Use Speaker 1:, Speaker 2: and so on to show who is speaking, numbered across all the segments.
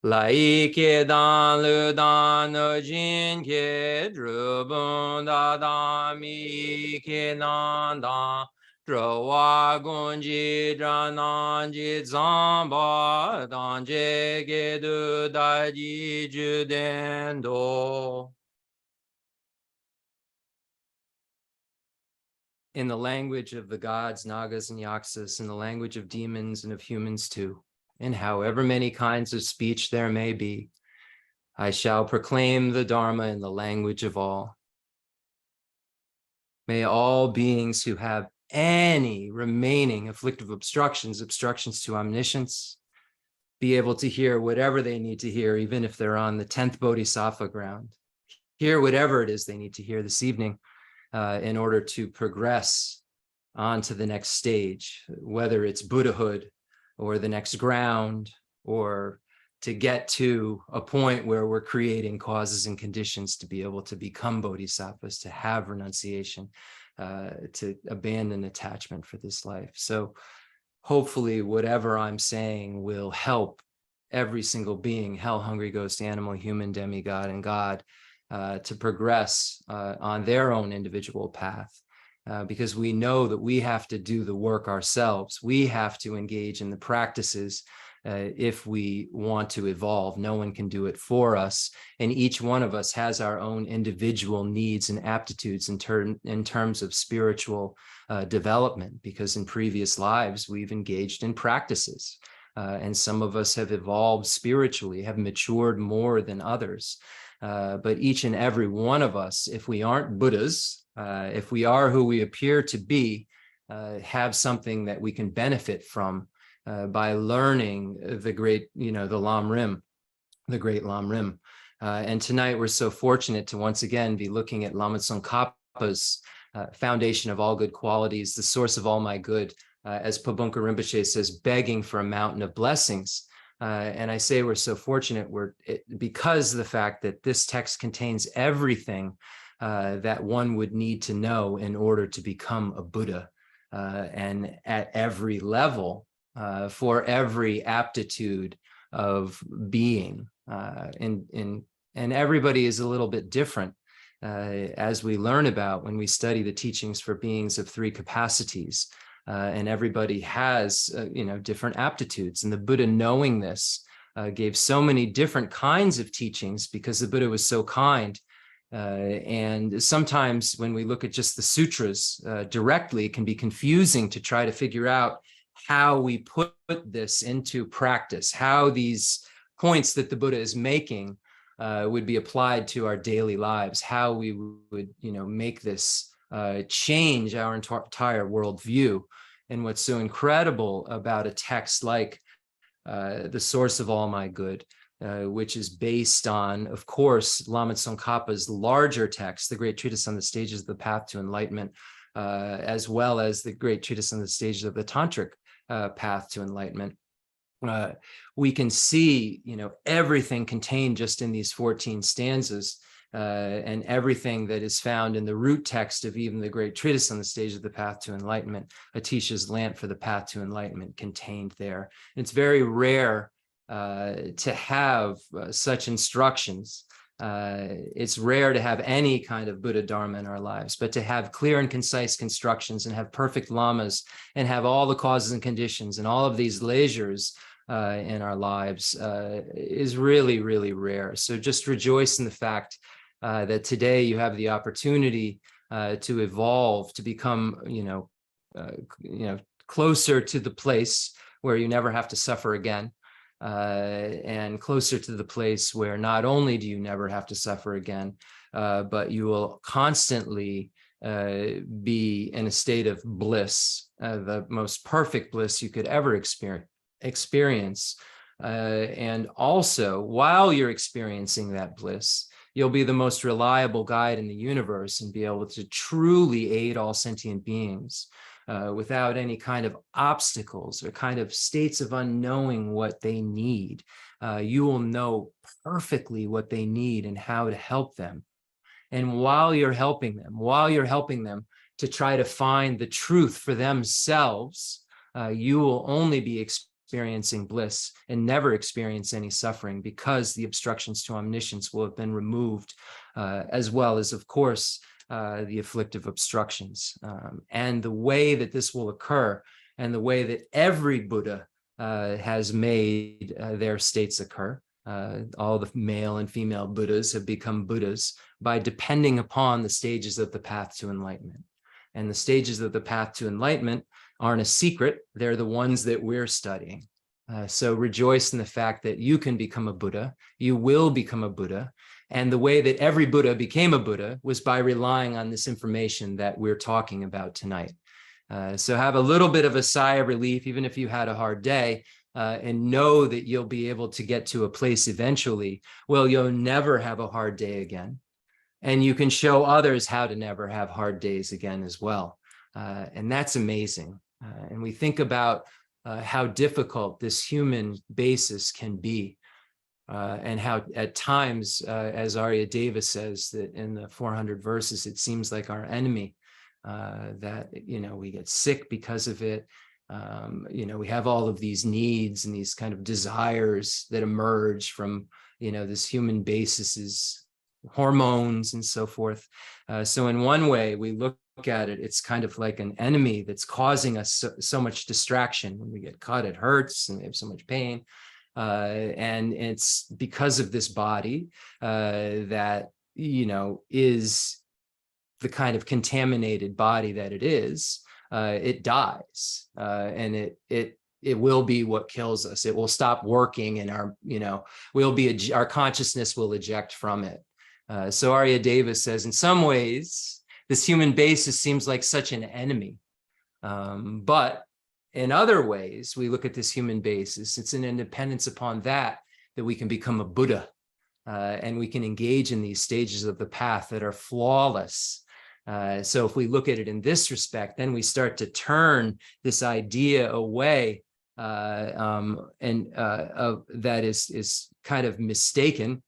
Speaker 1: 来ke dan le dan jin ke drubun da da mi ke nan da wa gun ji dra nan ji zamba dan je ge du da ji ju den do. In the language of the gods, Nagas, and Yakshas, in the language of demons and of humans too, in however many kinds of speech there may be, I shall proclaim the Dharma in the language of all. May all beings who have any remaining afflictive obstructions to omniscience, be able to hear whatever they need to hear, even if they're on the 10th Bodhisattva ground. Hear whatever it is they need to hear this evening in order to progress on to the next stage, whether it's Buddhahood or the next ground, or to get to a point where we're creating causes and conditions to be able to become bodhisattvas, to have renunciation, to abandon attachment for this life. So hopefully whatever I'm saying will help every single being, hell, hungry, ghost, animal, human, demigod, and God, to progress on their own individual path. Because we know that we have to do the work ourselves. We have to engage in the practices if we want to evolve. No one can do it for us. And each one of us has our own individual needs and aptitudes in terms of spiritual development, because in previous lives, we've engaged in practices. And some of us have evolved spiritually, have matured more than others. But each and every one of us, if we aren't Buddhas, if we are who we appear to be, have something that we can benefit from by learning the great, the Lam Rim, the great Lam Rim. And tonight we're so fortunate to once again be looking at Lama Tsongkhapa's foundation of all good qualities, the source of all my good, as Pabunka Rinpoche says, begging for a mountain of blessings. And I say we're so fortunate because of the fact that this text contains everything that one would need to know in order to become a Buddha, and at every level, for every aptitude of being. And everybody is a little bit different, as we learn about when we study the teachings for beings of three capacities. And everybody has, different aptitudes. And the Buddha, knowing this, gave so many different kinds of teachings because the Buddha was so kind. And sometimes when we look at just the sutras directly, it can be confusing to try to figure out how we put this into practice, how these points that the Buddha is making would be applied to our daily lives, how we would, make this change our entire worldview. And what's so incredible about a text like The Source of All My Good, which is based on, of course, Lama Tsongkhapa's larger text, the Great Treatise on the Stages of the Path to Enlightenment, as well as the Great Treatise on the Stages of the Tantric Path to Enlightenment. We can see, everything contained just in these 14 stanzas, and everything that is found in the root text of even the Great Treatise on the Stage of the Path to Enlightenment, Atisha's Lamp for the Path to Enlightenment, contained there. And it's very rare to have such instructions. It's rare to have any kind of Buddha Dharma in our lives, but to have clear and concise constructions and have perfect lamas and have all the causes and conditions and all of these leisures in our lives is really, really rare. So just rejoice in the fact that today you have the opportunity to evolve, to become, closer to the place where you never have to suffer again, and closer to the place where not only do you never have to suffer again, but you will constantly be in a state of bliss, the most perfect bliss you could ever experience. And also, while you're experiencing that bliss, you'll be the most reliable guide in the universe and be able to truly aid all sentient beings without any kind of obstacles or kind of states of unknowing what they need. You will know perfectly what they need and how to help them. And while you're helping them to try to find the truth for themselves, you will only be experiencing bliss and never experience any suffering, because the obstructions to omniscience will have been removed, as well as, of course, the afflictive obstructions. And the way that this will occur, and the way that every Buddha has made their states occur, all the male and female Buddhas have become Buddhas by depending upon the stages of the path to enlightenment. And the stages of the path to enlightenment aren't a secret. They're the ones that we're studying. So rejoice in the fact that you can become a Buddha. You will become a Buddha. And the way that every Buddha became a Buddha was by relying on this information that we're talking about tonight. So have a little bit of a sigh of relief, even if you had a hard day, and know that you'll be able to get to a place eventually where you'll never have a hard day again. And you can show others how to never have hard days again as well. And that's amazing. And we think about how difficult this human basis can be, and how at times, as Arya Deva says, that in the 400 verses, it seems like our enemy, that, we get sick because of it. We have all of these needs and these kind of desires that emerge from, this human basis's hormones and so forth. So in one way, we look at it, it's kind of like an enemy that's causing us so much distraction. When we get cut, it hurts and we have so much pain. And it's because of this body that, is the kind of contaminated body that it is. It dies, and it will be what kills us. It will stop working, and our consciousness will eject from it. So Arya Deva says, in some ways, this human basis seems like such an enemy. But in other ways, we look at this human basis, it's an independence upon that we can become a Buddha, and we can engage in these stages of the path that are flawless. So if we look at it in this respect, then we start to turn this idea away, that is kind of mistaken,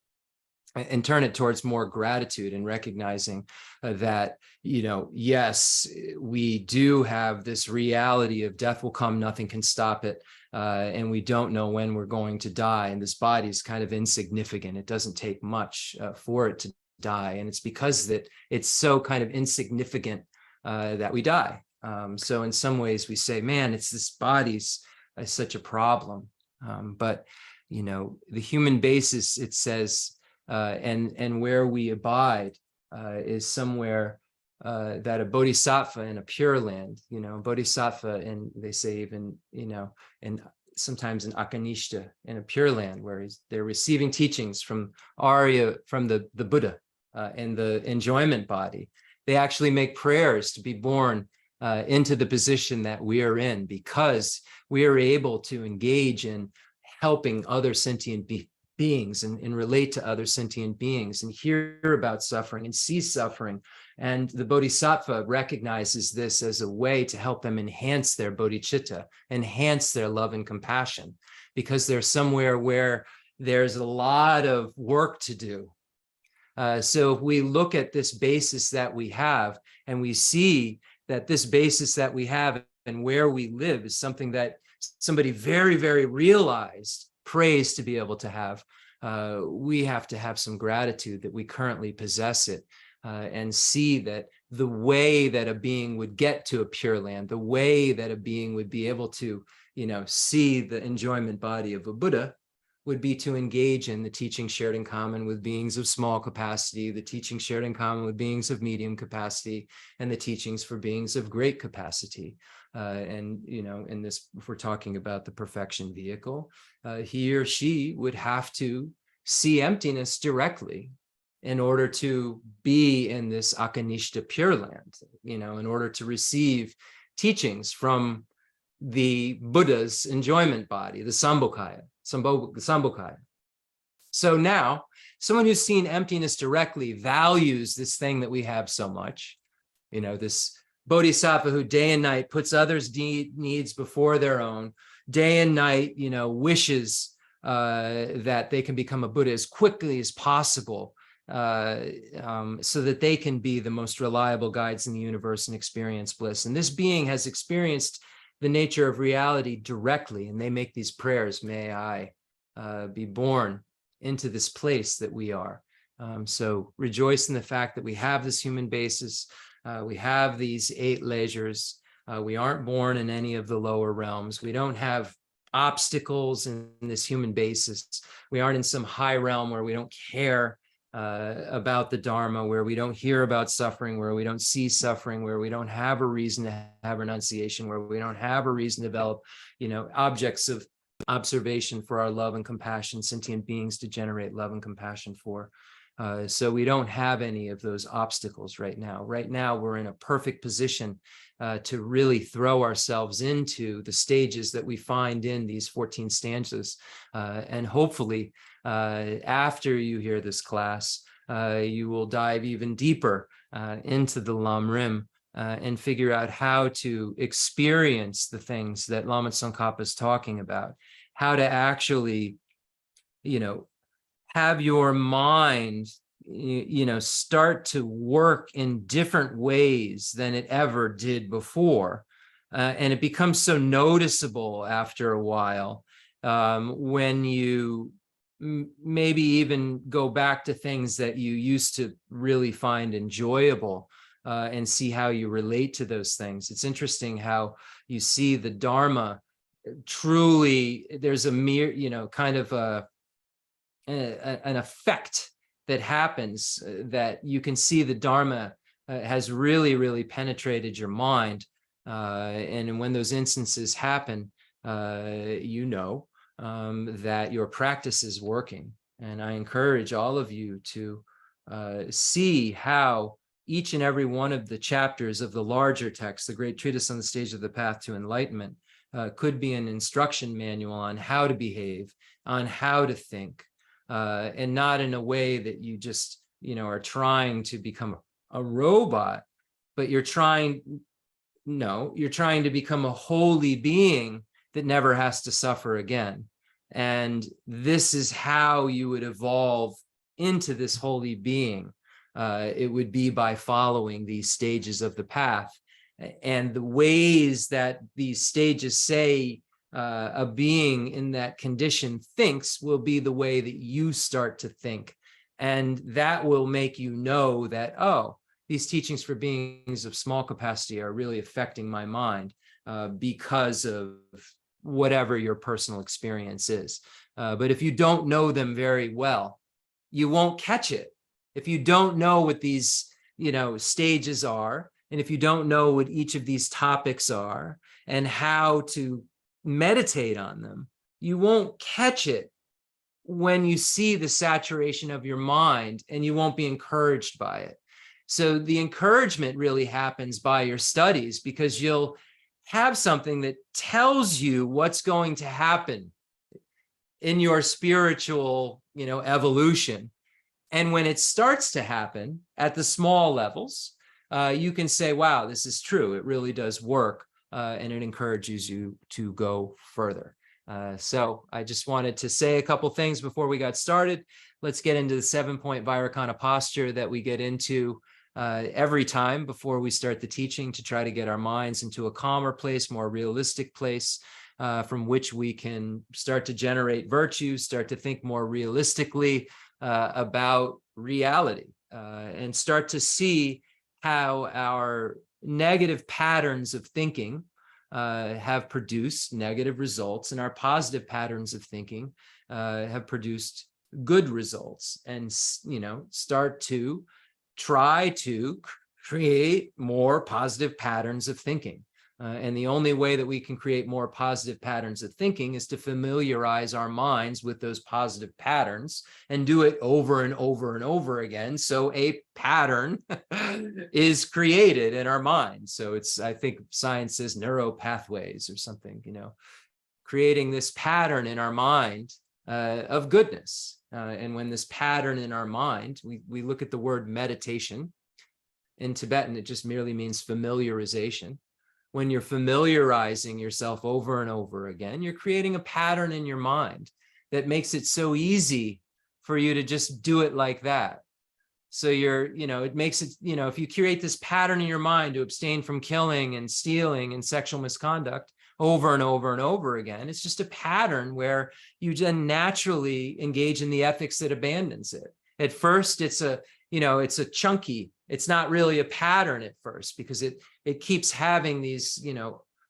Speaker 1: and turn it towards more gratitude and recognizing that, yes, we do have this reality of death will come, nothing can stop it. And we don't know when we're going to die. And this body is kind of insignificant. It doesn't take much for it to die. And it's because that it's so kind of insignificant that we die. So in some ways we say, man, it's this body's such a problem. But, the human basis, it says, and where we abide is somewhere that a bodhisattva in a pure land, bodhisattva, and they say even, and sometimes in Akanishta, in a pure land where they're receiving teachings from Arya, from the Buddha in the enjoyment body. They actually make prayers to be born into the position that we are in, because we are able to engage in helping other sentient beings and relate to other sentient beings and hear about suffering and see suffering. And the bodhisattva recognizes this as a way to help them enhance their bodhicitta, enhance their love and compassion, because they're somewhere where there's a lot of work to do. So if we look at this basis that we have, and we see that this basis that we have and where we live is something that somebody very, very realized prays to be able to have, we have to have some gratitude that we currently possess it, and see that the way that a being would get to a pure land, the way that a being would be able to, see the enjoyment body of a Buddha, would be to engage in the teaching shared in common with beings of small capacity, the teaching shared in common with beings of medium capacity, and the teachings for beings of great capacity. And, in this, if we're talking about the perfection vehicle, he or she would have to see emptiness directly in order to be in this Akanishta pure land, in order to receive teachings from the Buddha's enjoyment body, the Sambhogakaya. So now, someone who's seen emptiness directly values this thing that we have so much, this bodhisattva who day and night puts others' needs before their own, day and night, wishes that they can become a Buddha as quickly as possible, so that they can be the most reliable guides in the universe and experience bliss. And this being has experienced the nature of reality directly. And they make these prayers, may I be born into this place that we are. So rejoice in the fact that we have this human basis. We have these 8 leisures. We aren't born in any of the lower realms. We don't have obstacles in this human basis. We aren't in some high realm where we don't care about the Dharma, where we don't hear about suffering, where we don't see suffering, where we don't have a reason to have renunciation, where we don't have a reason to develop, objects of observation for our love and compassion, sentient beings to generate love and compassion for. So we don't have any of those obstacles right now. Right now, we're in a perfect position to really throw ourselves into the stages that we find in these 14 stanzas. And hopefully, after you hear this class, you will dive even deeper into the Lam Rim and figure out how to experience the things that Lama Tsongkhapa is talking about, how to actually, have your mind, start to work in different ways than it ever did before. And it becomes so noticeable after a while when you maybe even go back to things that you used to really find enjoyable and see how you relate to those things. It's interesting how you see the Dharma truly, there's a mere, kind of an effect that happens that you can see the Dharma has really, really penetrated your mind. And when those instances happen, that your practice is working. And I encourage all of you to see how each and every one of the chapters of the larger text, the Great Treatise on the Stage of the Path to Enlightenment, could be an instruction manual on how to behave, on how to think, and not in a way that you just, are trying to become a robot, but you're trying to become a holy being that never has to suffer again. And this is how you would evolve into this holy being. It would be by following these stages of the path. And the ways that these stages say a being in that condition thinks will be the way that you start to think. And that will make you know that, oh, these teachings for beings of small capacity are really affecting my mind because of whatever your personal experience is. But if you don't know them very well, you won't catch it. If you don't know what these, stages are, and if you don't know what each of these topics are and how to meditate on them, you won't catch it when you see the saturation of your mind, and you won't be encouraged by it. So the encouragement really happens by your studies, because you'll have something that tells you what's going to happen in your spiritual, evolution. And when it starts to happen at the small levels, you can say, wow, this is true. It really does work. And it encourages you to go further. So I just wanted to say a couple things before we got started. Let's get into the 7-point Vairocana posture that we get into every time before we start the teaching, to try to get our minds into a calmer place, more realistic place, from which we can start to generate virtue, start to think more realistically about reality, and start to see how our negative patterns of thinking have produced negative results, and our positive patterns of thinking have produced good results, and start to try to create more positive patterns of thinking. And the only way that we can create more positive patterns of thinking is to familiarize our minds with those positive patterns and do it over and over and over again. So a pattern is created in our minds. So it's, I think science says neural pathways or something, creating this pattern in our mind of goodness. And when this pattern in our mind, we look at the word meditation. In Tibetan, it just merely means familiarization. When you're familiarizing yourself over and over again, you're creating a pattern in your mind that makes it so easy for you to just do it like that. So it makes it, if you create this pattern in your mind to abstain from killing and stealing and sexual misconduct, over and over and over again. It's just a pattern where you then naturally engage in the ethics that abandons it. At first, it's a chunky, it's not really a pattern at first, because it keeps having these,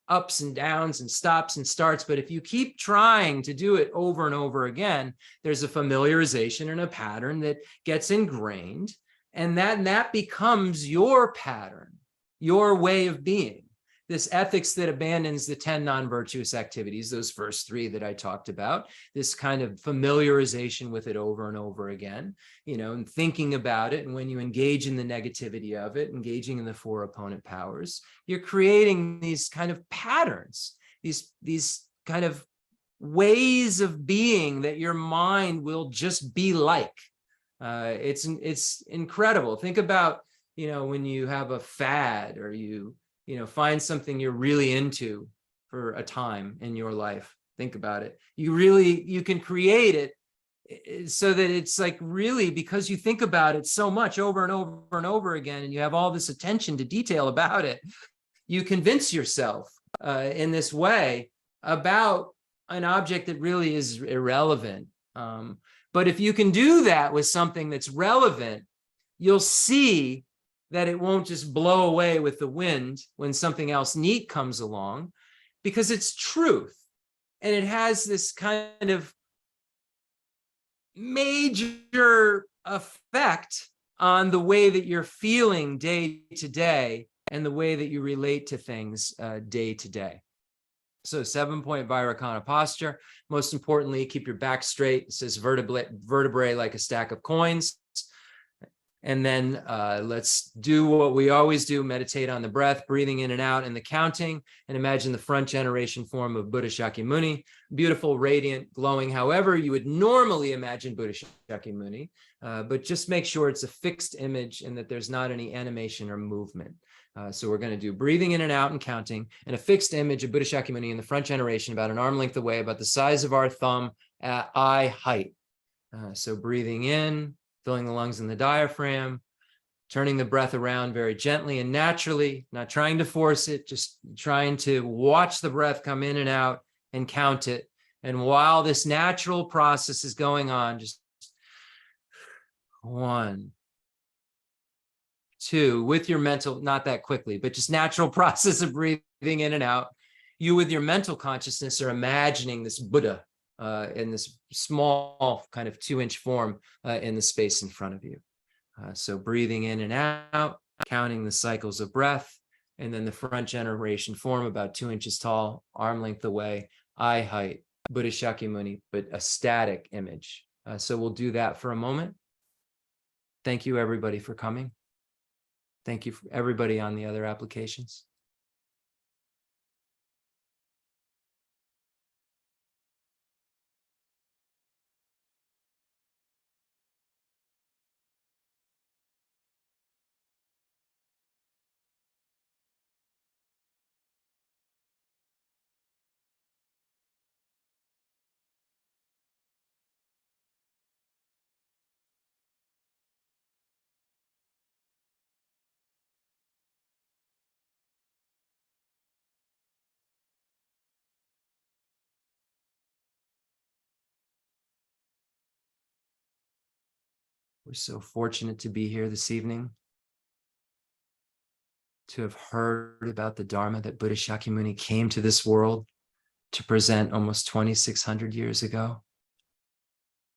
Speaker 1: ups and downs and stops and starts. But if you keep trying to do it over and over again, there's a familiarization and a pattern that gets ingrained, and that becomes your pattern, your way of being. This ethics that abandons the 10 non-virtuous activities, those first 3 that I talked about, this kind of familiarization with it over and over again, and thinking about it. And when you engage in the negativity of it, engaging in the 4 opponent powers, you're creating these kind of patterns, these kind of ways of being that your mind will just be like. It's incredible. Think about, when you have a fad, or you find something you're really into for a time in your life. Think about it. You can create it so that it's like, really, because you think about it so much over and over and over again, and you have all this attention to detail about it, you convince yourself in this way about an object that really is irrelevant. But if you can do that with something that's relevant, you'll see that it won't just blow away with the wind when something else neat comes along, because it's truth. And it has this kind of major effect on the way that you're feeling day to day, and the way that you relate to things day to day. So 7-point Vairocana posture. Most importantly, keep your back straight. It says vertebrae like a stack of coins. And then let's do what we always do, meditate on the breath, breathing in and out, and the counting, and imagine the front generation form of Buddha Shakyamuni, beautiful, radiant, glowing, however you would normally imagine Buddha Shakyamuni, but just make sure it's a fixed image and that there's not any animation or movement. So we're going to do breathing in and out and counting, and a fixed image of Buddha Shakyamuni in the front generation, about an arm length away, about the size of our thumb at eye height. So breathing in, filling the lungs and the diaphragm, turning the breath around very gently and naturally, not trying to force it, just trying to watch the breath come in and out and count it. And while this natural process is going on, just 1, 2, with your mental, not that quickly, but just natural process of breathing in and out. You, with your mental consciousness, are imagining this Buddha in this small kind of 2-inch form in the space in front of you. So breathing in and out, counting the cycles of breath, and then the front generation form about 2 inches tall, arm length away, eye height, Buddha Shakyamuni, but a static image. So we'll do that for a moment. Thank you, everybody, for coming. Thank you for everybody on the other applications. We're so fortunate to be here this evening, to have heard about the Dharma that Buddha Shakyamuni came to this world to present almost 2,600 years ago.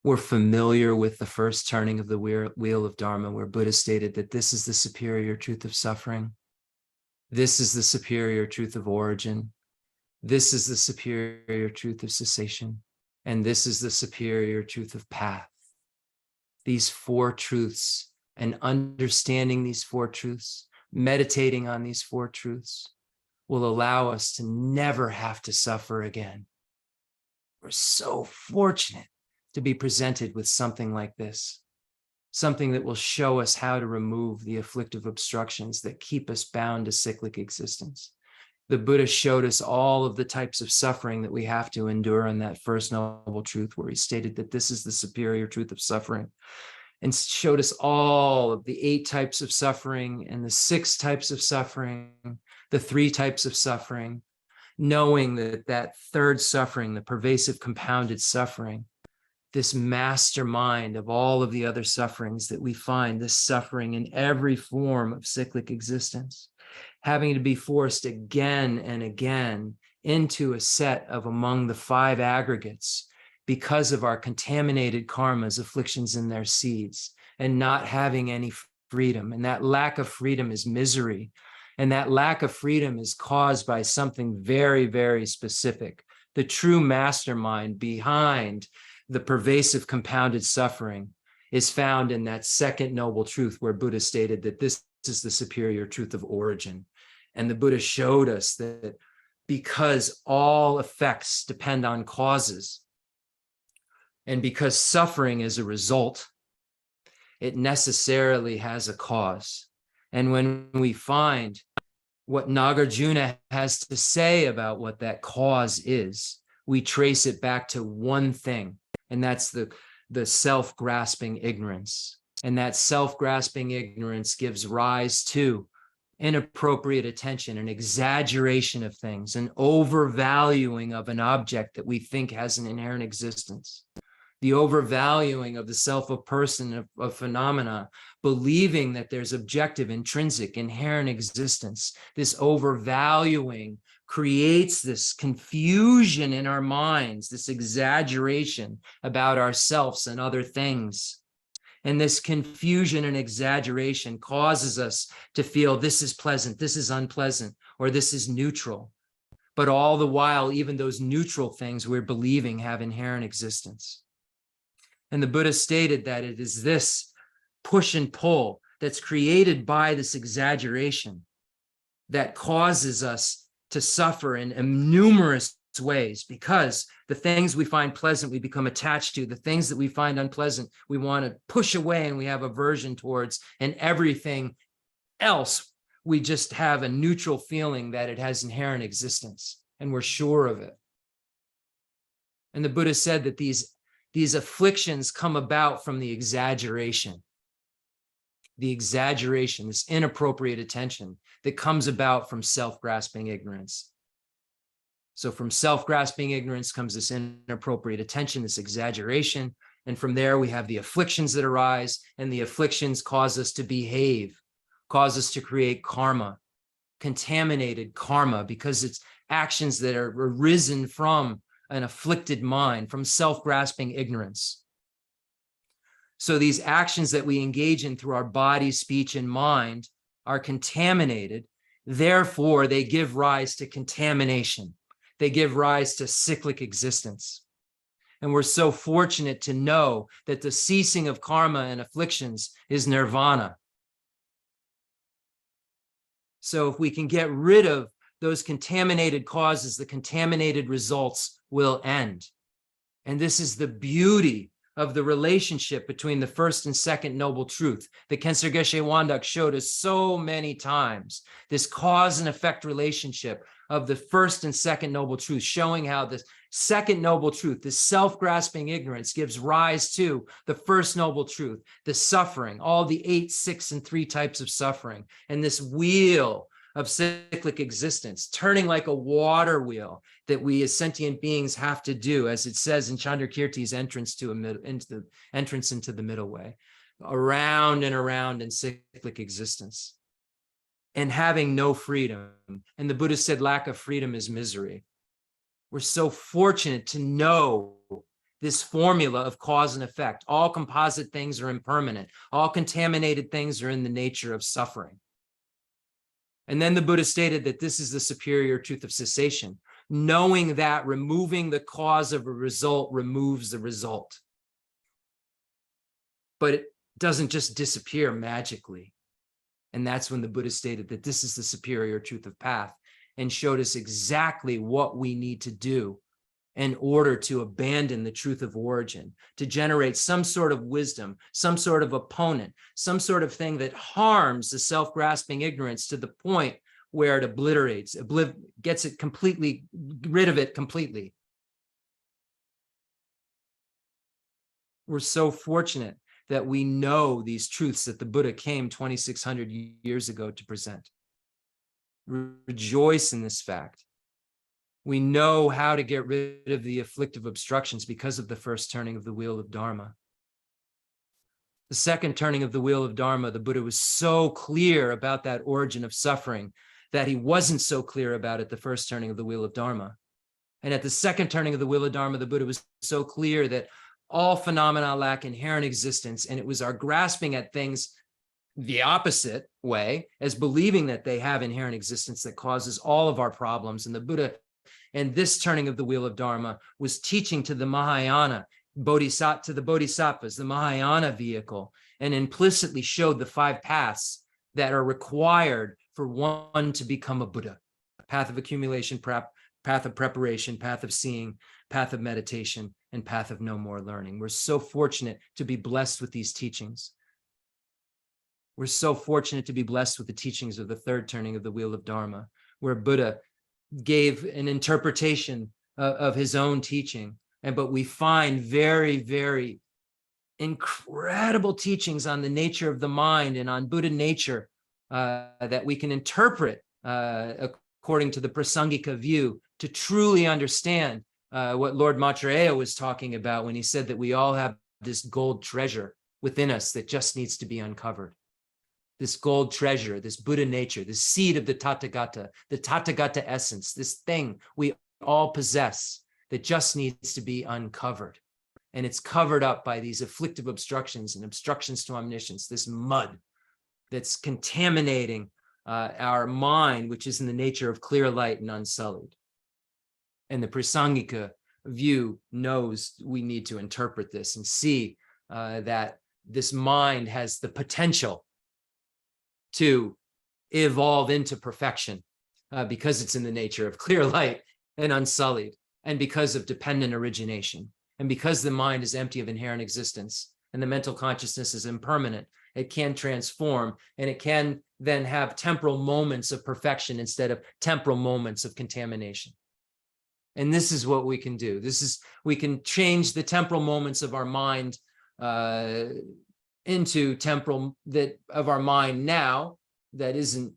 Speaker 1: We're familiar with the first turning of the wheel of Dharma, where Buddha stated that this is the superior truth of suffering. This is the superior truth of origin. This is the superior truth of cessation. And this is the superior truth of path. These 4 truths, and understanding these 4 truths, meditating on these 4 truths, will allow us to never have to suffer again. We're so fortunate to be presented with something like this, something that will show us how to remove the afflictive obstructions that keep us bound to cyclic existence. The Buddha showed us all of the types of suffering that we have to endure in that first noble truth, where he stated that this is the superior truth of suffering, and showed us all of the 8 types of suffering and the 6 types of suffering, the 3 types of suffering, knowing that that third suffering, the pervasive compounded suffering, this mastermind of all of the other sufferings that we find, this suffering in every form of cyclic existence, having to be forced again and again into a set of among the five aggregates because of our contaminated karmas, afflictions, and their seeds, and not having any freedom. And that lack of freedom is misery. And that lack of freedom is caused by something very, very specific. The true mastermind behind the pervasive compounded suffering is found in that second noble truth where Buddha stated that this is the superior truth of origin. And the Buddha showed us that because all effects depend on causes, and because suffering is a result, it necessarily has a cause. And when we find what Nagarjuna has to say about what that cause is, we trace it back to one thing, and that's the self-grasping ignorance. And that self-grasping ignorance gives rise to inappropriate attention, an exaggeration of things, an overvaluing of an object that we think has an inherent existence, the overvaluing of the self of person, of phenomena, believing that there's objective, intrinsic, inherent existence. This overvaluing creates this confusion in our minds, this exaggeration about ourselves and other things. And this confusion and exaggeration causes us to feel this is pleasant, this is unpleasant, or this is neutral. But all the while, even those neutral things we're believing have inherent existence. And the Buddha stated that it is this push and pull that's created by this exaggeration that causes us to suffer in numerous ways, because the things we find pleasant, we become attached to. The things that we find unpleasant, we want to push away and we have aversion towards. And everything else, we just have a neutral feeling that it has inherent existence and we're sure of it. And the Buddha said that these afflictions come about from the exaggeration, this inappropriate attention that comes about from self-grasping ignorance. So from self-grasping ignorance comes this inappropriate attention, this exaggeration. And from there, we have the afflictions that arise, and the afflictions cause us to behave, cause us to create karma, contaminated karma, because it's actions that are arisen from an afflicted mind, from self-grasping ignorance. So these actions that we engage in through our body, speech, and mind are contaminated. Therefore, they give rise to contamination. They give rise to cyclic existence. And we're so fortunate to know that the ceasing of karma and afflictions is nirvana. So if we can get rid of those contaminated causes, the contaminated results will end. And this is the beauty of the relationship between the first and second noble truth that Khyentse Geshe Wandak showed us so many times. This cause and effect relationship of the first and second noble truth, showing how the second noble truth, this self-grasping ignorance, gives rise to the first noble truth, the suffering, all the 8, 6, and 3 types of suffering, and this wheel of cyclic existence, turning like a water wheel that we as sentient beings have to do, as it says in Chandrakirti's entrance to into the middle way, around and around in cyclic existence, and having no freedom. And the Buddha said lack of freedom is misery. We're so fortunate to know this formula of cause and effect. All composite things are impermanent. All contaminated things are in the nature of suffering. And then the Buddha stated that this is the superior truth of cessation, knowing that removing the cause of a result removes the result. But it doesn't just disappear magically. And that's when the Buddha stated that this is the superior truth of path, and showed us exactly what we need to do in order to abandon the truth of origin, to generate some sort of wisdom, some sort of opponent, some sort of thing that harms the self-grasping ignorance to the point where it obliterates, gets it completely, rid of it completely. We're so fortunate that we know these truths that the Buddha came 2,600 years ago to present. Rejoice in this fact. We know how to get rid of the afflictive obstructions because of the first turning of the wheel of Dharma. The second turning of the wheel of Dharma, the Buddha was so clear about that origin of suffering that he wasn't so clear about it the first turning of the wheel of Dharma. And at the second turning of the wheel of Dharma, the Buddha was so clear that all phenomena lack inherent existence, and it was our grasping at things the opposite way, as believing that they have inherent existence, that causes all of our problems. And the Buddha, and this turning of the wheel of Dharma, was teaching to the Mahayana, to the Bodhisattvas, the Mahayana vehicle, and implicitly showed the 5 paths that are required for one to become a Buddha: path of accumulation, path of preparation, path of seeing, path of meditation, and path of no more learning. We're so fortunate to be blessed with these teachings. We're so fortunate to be blessed with the teachings of the third turning of the wheel of Dharma, where Buddha gave an interpretation of his own teaching. But we find very, very incredible teachings on the nature of the mind and on Buddha nature that we can interpret according to the Prasangika view to truly understand what Lord Maitreya was talking about when he said that we all have this gold treasure within us that just needs to be uncovered. This gold treasure, this Buddha nature, the seed of the Tathagata essence, this thing we all possess that just needs to be uncovered. And it's covered up by these afflictive obstructions and obstructions to omniscience, this mud that's contaminating our mind, which is in the nature of clear light and unsullied. And the Prasangika view knows we need to interpret this and see that this mind has the potential to evolve into perfection because it's in the nature of clear light and unsullied, and because of dependent origination, and because the mind is empty of inherent existence and the mental consciousness is impermanent. It can transform, and it can then have temporal moments of perfection instead of temporal moments of contamination. And this is what we can do. We can change the temporal moments of our mind into temporal of our mind now that isn't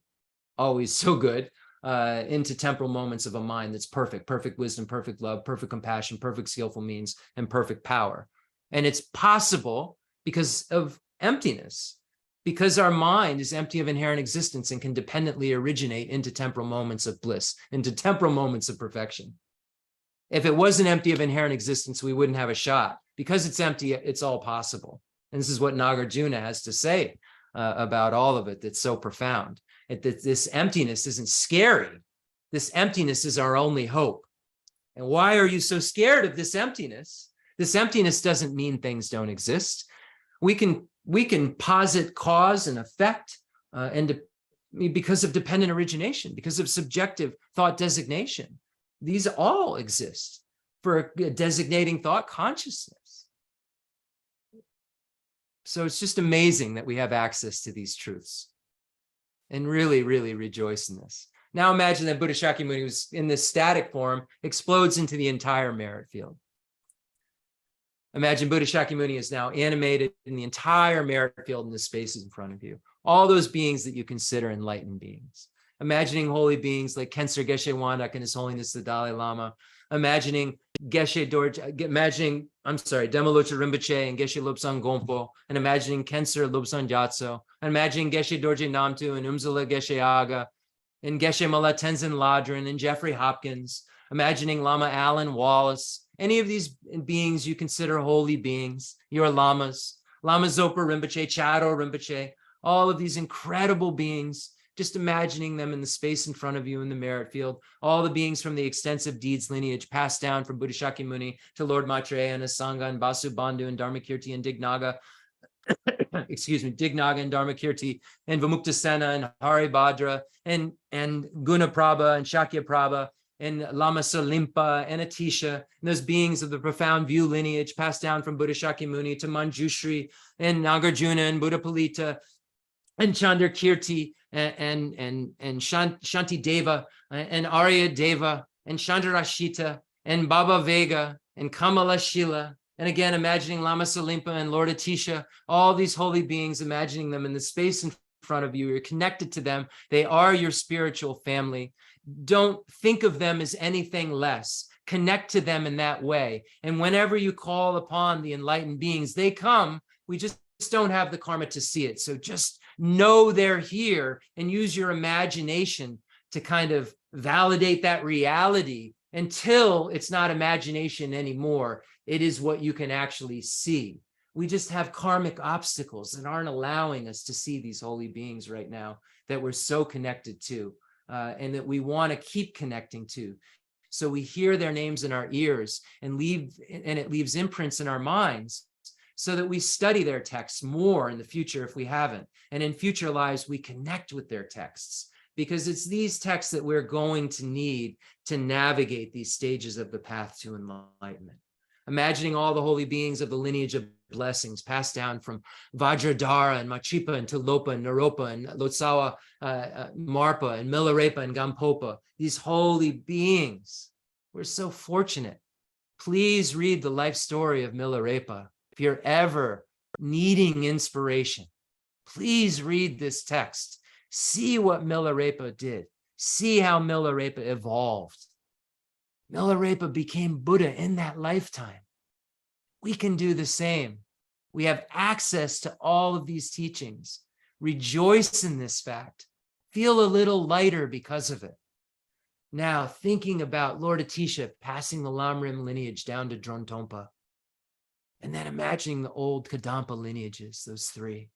Speaker 1: always so good, into temporal moments of a mind that's perfect wisdom, perfect love, perfect compassion, perfect skillful means, and perfect power. And it's possible because of emptiness, because our mind is empty of inherent existence and can dependently originate into temporal moments of bliss, into temporal moments of perfection. If it wasn't empty of inherent existence, we wouldn't have a shot. Because it's empty, it's all possible. And this is what Nagarjuna has to say about all of it that's so profound. That this emptiness isn't scary. This emptiness is our only hope. And why are you so scared of this emptiness? This emptiness doesn't mean things don't exist. We can posit cause and effect because of dependent origination, because of subjective thought designation. These all exist for designating thought consciousness. So it's just amazing that we have access to these truths, and really, really rejoice in this. Now imagine that Buddha Shakyamuni was in this static form, explodes into the entire merit field. Imagine Buddha Shakyamuni is now animated in the entire merit field in the spaces in front of you. All those beings that you consider enlightened beings. Imagining holy beings like Khenser Geshe Wandak and His Holiness the Dalai Lama. Imagining Demalocha Rinpoche and Geshe Lobsang Gompo, and imagining Khenser Lobsang Gyatso, and imagining Geshe Dorje Namtu and Umzala Geshe Aga, and Geshe Mala Tenzin Ladrin and Jeffrey Hopkins, imagining Lama Alan Wallace, any of these beings you consider holy beings, your lamas, Lama Zopa Rinpoche, Chado Rinpoche, all of these incredible beings, just imagining them in the space in front of you in the merit field, all the beings from the extensive deeds lineage passed down from Buddha Shakyamuni to Lord Maitreya and his Sangha and Basu Bandhu and Dharmakirti and Dignaga, Dignaga and Dharmakirti and Vimuktasena and Hari Bhadra and Gunaprabha and Shakyaprabha and Lama Salimpa and Atisha, and those beings of the profound view lineage passed down from Buddha Shakyamuni to Manjushri and Nagarjuna and Buddha Palita and Chandrakirti and Shanti Deva and Arya Deva and Chandrashita and Baba Vega and Kamala Shila. And again, imagining Lama Salimpa and Lord Atisha, all these holy beings, imagining them in the space in front of you. You're connected to them. They are your spiritual family. Don't think of them as anything less. Connect to them in that way. And whenever you call upon the enlightened beings, they come. We just don't have the karma to see it. So just know they're here and use your imagination to kind of validate that reality until it's not imagination anymore. It is what you can actually see. We just have karmic obstacles that aren't allowing us to see these holy beings right now that we're so connected to, and that we want to keep connecting to. So we hear their names in our ears and it leaves imprints in our minds, so that we study their texts more in the future if we haven't. And in future lives, we connect with their texts, because it's these texts that we're going to need to navigate these stages of the path to enlightenment. Imagining all the holy beings of the lineage of blessings passed down from Vajradhara and Machipa and Tilopa and Naropa and Lotsawa, Marpa and Milarepa and Gampopa, these holy beings. We're so fortunate. Please read the life story of Milarepa. If you're ever needing inspiration, please read this text. See what Milarepa did. See how Milarepa evolved. Milarepa became Buddha in that lifetime. We can do the same. We have access to all of these teachings. Rejoice in this fact. Feel a little lighter because of it. Now, thinking about Lord Atisha passing the Lamrim lineage down to Drontompa, and then imagining the old Kadampa lineages, those three.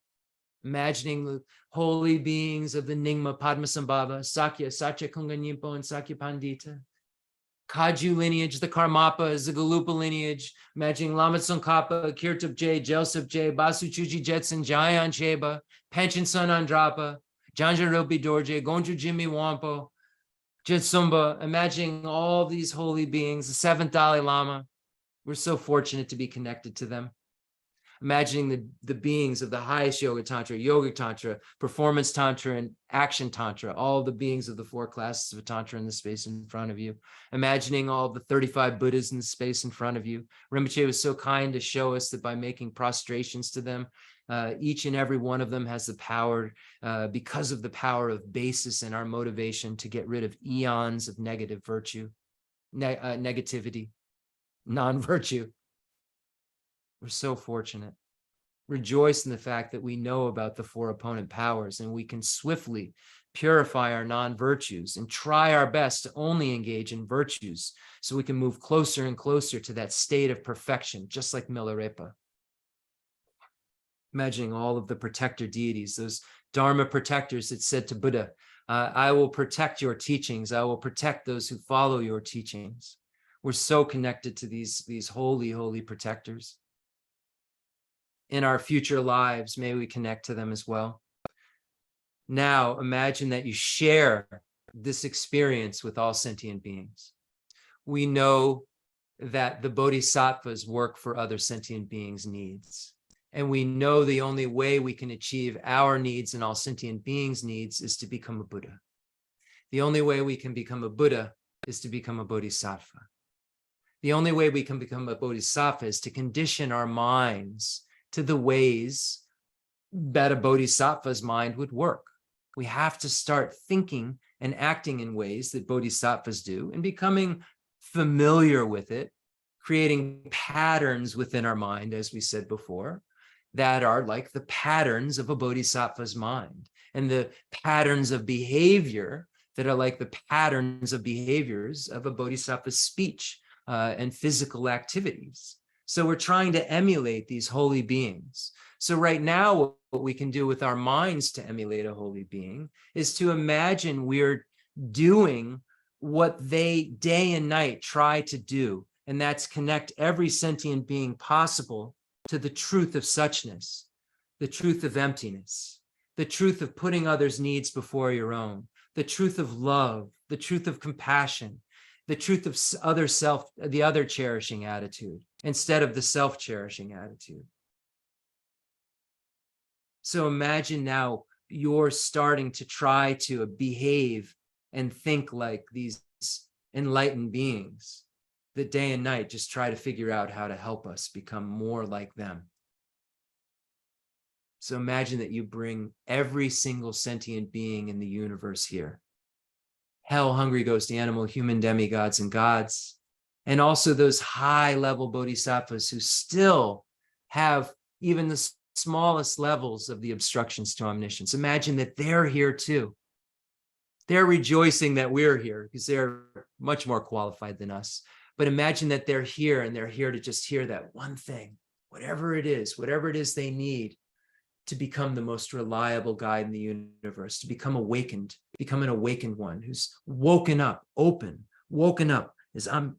Speaker 1: Imagining the holy beings of the Nyingma Padmasambhava, Sakya, Satya Kunganyimpo, and Sakya Pandita. Kaju lineage, the Karmapas, the Galupa lineage, imagining Lama Tsongkhapa, Kirtup J, Joseph J, Basu Chuji Jetson, Jayan Cheba, Panchen Son Andrapa, Janjaropi Dorje, Gonju Jimmy Wampo, Jitsumba, imagining all these holy beings, the seventh Dalai Lama. We're so fortunate to be connected to them. Imagining the beings of the highest yoga tantra, yogic tantra, performance tantra, and action tantra, all the beings of the four classes of tantra in the space in front of you. Imagining all the 35 Buddhas in the space in front of you. Rinpoche was so kind to show us that by making prostrations to them, each and every one of them has the power, because of the power of basis and our motivation, to get rid of eons of negative virtue, negativity, non-virtue. We're so fortunate. Rejoice in the fact that we know about the four opponent powers, and we can swiftly purify our non-virtues and try our best to only engage in virtues, so we can move closer and closer to that state of perfection, just like Milarepa. Imagining all of the protector deities, those Dharma protectors that said to Buddha, I will protect your teachings. I will protect those who follow your teachings. We're so connected to these holy, holy protectors. In our future lives, may we connect to them as well. Now, imagine that you share this experience with all sentient beings. We know that the bodhisattvas work for other sentient beings' needs. And we know the only way we can achieve our needs and all sentient beings' needs is to become a Buddha. The only way we can become a Buddha is to become a bodhisattva. The only way we can become a bodhisattva is to condition our minds to the ways that a bodhisattva's mind would work. We have to start thinking and acting in ways that bodhisattvas do and becoming familiar with it, creating patterns within our mind, as we said before, that are like the patterns of a bodhisattva's mind, and the patterns of behavior that are like the patterns of behaviors of a bodhisattva's speech and physical activities. So we're trying to emulate these holy beings. So right now, what we can do with our minds to emulate a holy being is to imagine we're doing what they day and night try to do, and that's connect every sentient being possible to the truth of suchness, the truth of emptiness, the truth of putting others' needs before your own, the truth of love, the truth of compassion, the truth of the other cherishing attitude, instead of the self-cherishing attitude. So imagine now you're starting to try to behave and think like these enlightened beings that day and night just try to figure out how to help us become more like them. So imagine that you bring every single sentient being in the universe here. hell hungry ghost animal, human demigods and gods, and also those high level bodhisattvas who still have even the smallest levels of the obstructions to omniscience. Imagine that they're here too. They're rejoicing that we're here because they're much more qualified than us. But imagine that they're here and they're here to just hear that one thing, whatever it is they need to become the most reliable guide in the universe, to become awakened, become an awakened one who's woken up, woken up,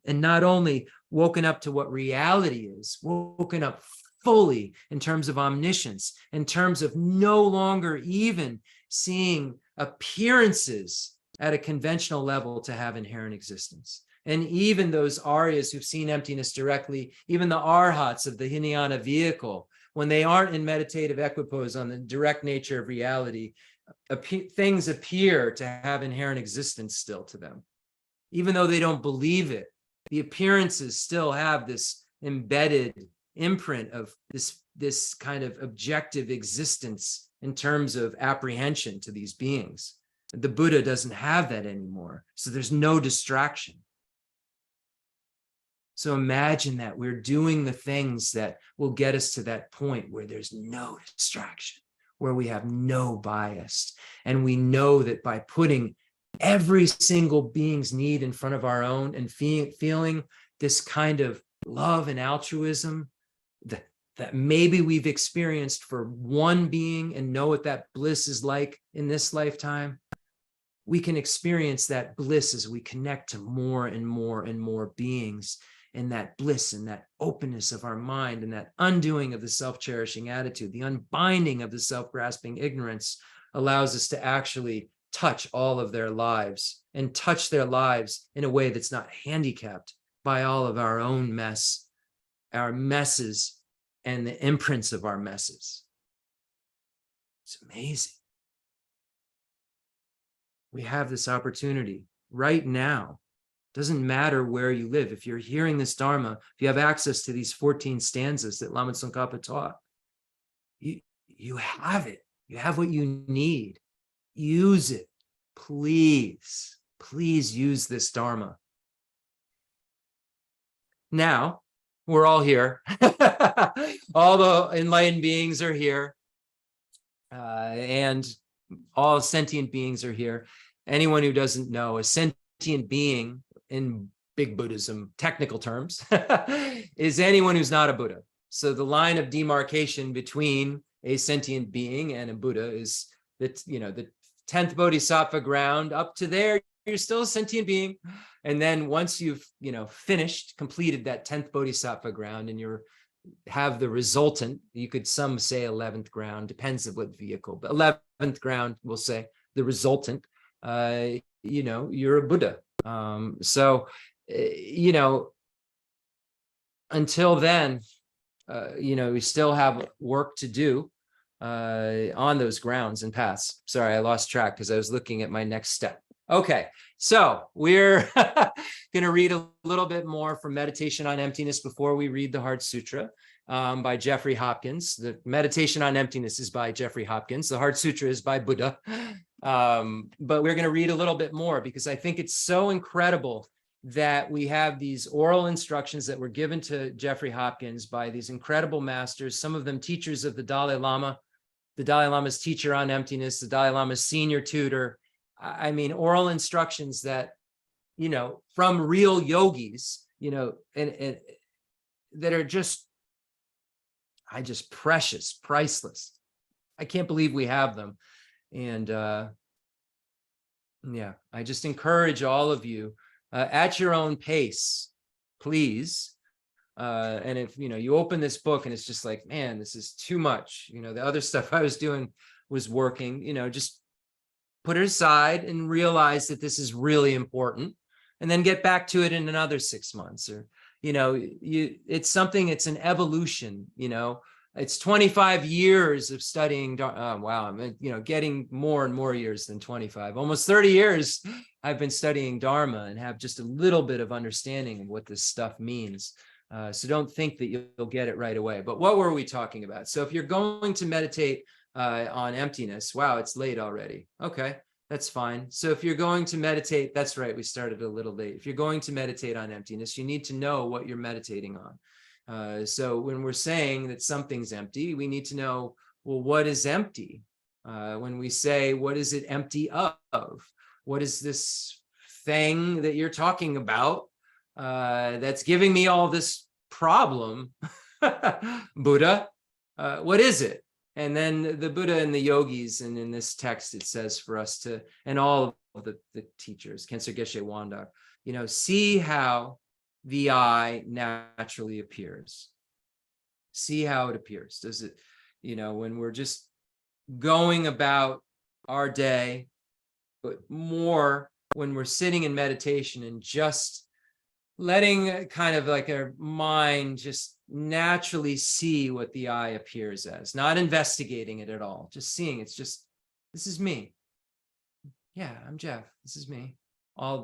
Speaker 1: and not only woken up to what reality is, woken up fully in terms of omniscience, in terms of no longer even seeing appearances at a conventional level to have inherent existence. And even those Aryas who've seen emptiness directly, even the Arhats of the Hinayana vehicle, when they aren't in meditative equipoise on the direct nature of reality, things appear to have inherent existence still to them. Even though they don't believe it, the appearances still have this embedded imprint of this kind of objective existence in terms of apprehension to these beings. The Buddha doesn't have that anymore, so there's no distraction. So imagine that we're doing the things that will get us to that point where there's no distraction, where we have no bias. And we know that by putting every single being's need in front of our own and feeling this kind of love and altruism that maybe we've experienced for one being and know what that bliss is like in this lifetime, we can experience that bliss as we connect to more and more and more beings. And that bliss and that openness of our mind and that undoing of the self-cherishing attitude, the unbinding of the self-grasping ignorance allows us to actually touch all of their lives and touch their lives in a way that's not handicapped by all of our own mess, our messes, and the imprints of our messes. It's amazing. We have this opportunity right now. Doesn't matter where you live. If you're hearing this Dharma, if you have access to these 14 stanzas that Lama Tsongkhapa taught, you have it. You have what you need. Use it. Please, please use this Dharma. Now, we're all here. All the enlightened beings are here. And all sentient beings are here. Anyone who doesn't know, a sentient being in big Buddhism technical terms is anyone who's not a Buddha. So the line of demarcation between a sentient being and a Buddha is that, the 10th bodhisattva ground. Up to there, you're still a sentient being. And then once you've completed that 10th bodhisattva ground and have the resultant, you could some say 11th ground, depends on what vehicle, but 11th ground, we'll say the resultant, you're a Buddha. Until then, we still have work to do on those grounds and paths. Sorry, I lost track because I was looking at my next step. Okay, so we're going to read a little bit more from Meditation on Emptiness before we read the Heart Sutra by Jeffrey Hopkins. The Meditation on Emptiness is by Jeffrey Hopkins. The Heart Sutra is by Buddha. But we're going to read a little bit more because I think it's so incredible that we have these oral instructions that were given to Jeffrey Hopkins by these incredible masters, some of them teachers of the Dalai Lama, the Dalai Lama's teacher on emptiness, the Dalai Lama's senior tutor. I mean, oral instructions that, from real yogis, and that are just precious, priceless. I can't believe we have them. And I just encourage all of you at your own pace, please. And if, you open this book and it's just like, man, this is too much. The other stuff I was doing was working, just put it aside and realize that this is really important and then get back to it in another 6 months or, it's an evolution, It's 25 years of studying. Wow, I'm getting more and more years than 25. Almost 30 years I've been studying Dharma and have just a little bit of understanding of what this stuff means. So don't think that you'll get it right away. But what were we talking about? So if you're going to meditate on emptiness, wow, it's late already. Okay, That's fine. So if you're going to meditate, that's right, we started a little late. If you're going to meditate on emptiness, you need to know what you're meditating on. So when we're saying that something's empty, we need to know, well, what is empty? When we say, what is it empty of? What is this thing that you're talking about that's giving me all this problem? Buddha, what is it? And then the Buddha and the yogis, and in this text, it says for us to, and all of the teachers, Khyentse Geshe Wanda, see how the I naturally appears. See how it appears. Does it, when we're just going about our day, but more when we're sitting in meditation and just letting kind of like our mind just naturally see what the I appears as, not investigating it at all, just seeing it's just, this is me. Yeah, I'm Jeff. This is me.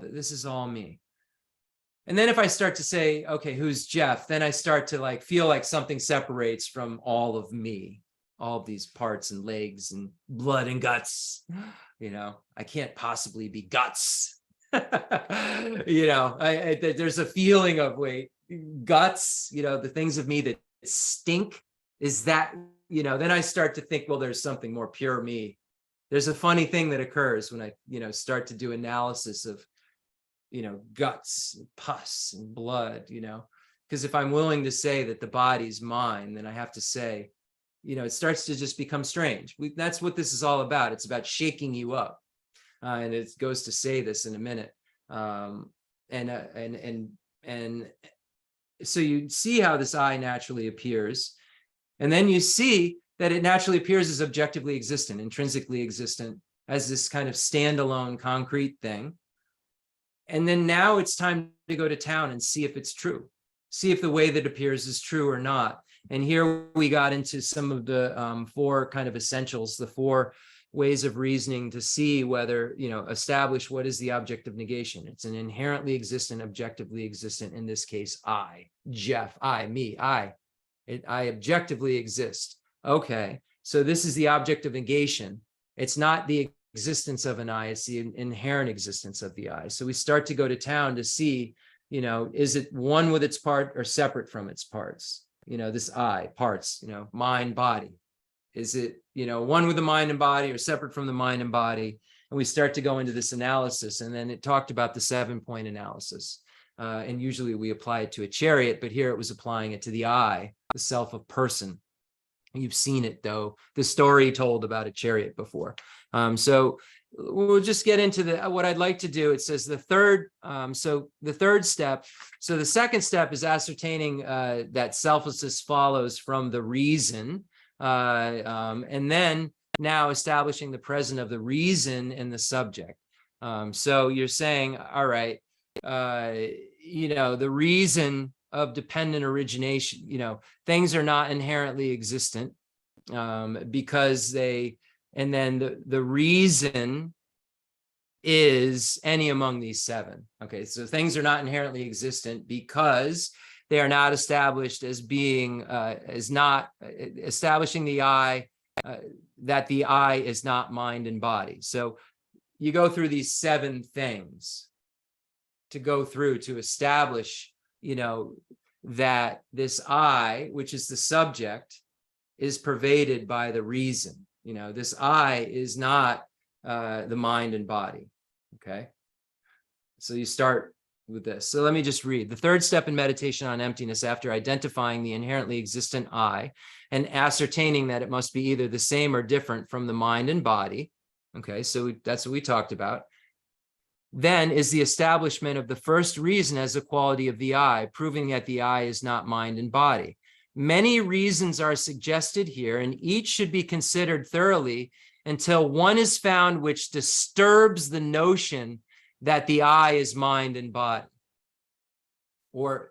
Speaker 1: This is all me. And then if I start to say, okay, who's Jeff? Then I start to like feel like something separates from all of me, all of these parts and legs and blood and guts. I can't possibly be guts. There's a feeling of, wait, guts, the things of me that stink, is that, then I start to think, well, there's something more pure me. There's a funny thing that occurs when I, start to do analysis of, guts, and pus and blood, because if I'm willing to say that the body's mine, then I have to say, it starts to just become strange. That's what this is all about. It's about shaking you up. And it goes to say this in a minute. And so you see how this I naturally appears. And then you see that it naturally appears as objectively existent, intrinsically existent, as this kind of standalone concrete thing. And then now it's time to go to town and see if it's true. See if the way that appears is true or not. And here we got into some of the 4 kind of essentials, the 4 ways of reasoning to see whether, establish what is the object of negation. It's an inherently existent, objectively existent, in this case, I, Jeff, I, me, I objectively exist. Okay, so this is the object of negation. It's not the existence of an I, it's the inherent existence of the I. So we start to go to town to see, is it one with its part or separate from its parts? This I, parts, mind, body. Is it, one with the mind and body or separate from the mind and body? And we start to go into this analysis. And then it talked about the 7-point analysis. And usually we apply it to a chariot, but here it was applying it to the I, the self of person. You've seen it, though, the story told about a chariot before. So we'll just get into what I'd like to do. It says the third step. So the second step is ascertaining that selflessness follows from the reason. And then now establishing the present of the reason in the subject. So you're saying, all right, the reason of dependent origination, things are not inherently existent because and then the reason is any among these 7. Okay, so things are not inherently existent because they are not established as being, not establishing the I, that the I is not mind and body. So you go through these 7 things to go through to establish, that this I, which is the subject, is pervaded by the reason. This I is not the mind and body. Okay. So you start with this. So let me just read. The third step in meditation on emptiness, after identifying the inherently existent I and ascertaining that it must be either the same or different from the mind and body. Okay, so that's what we talked about. Then is the establishment of the first reason as a quality of the I, proving that the I is not mind and body. Many reasons are suggested here, and each should be considered thoroughly until one is found which disturbs the notion that the I is mind and body. Or,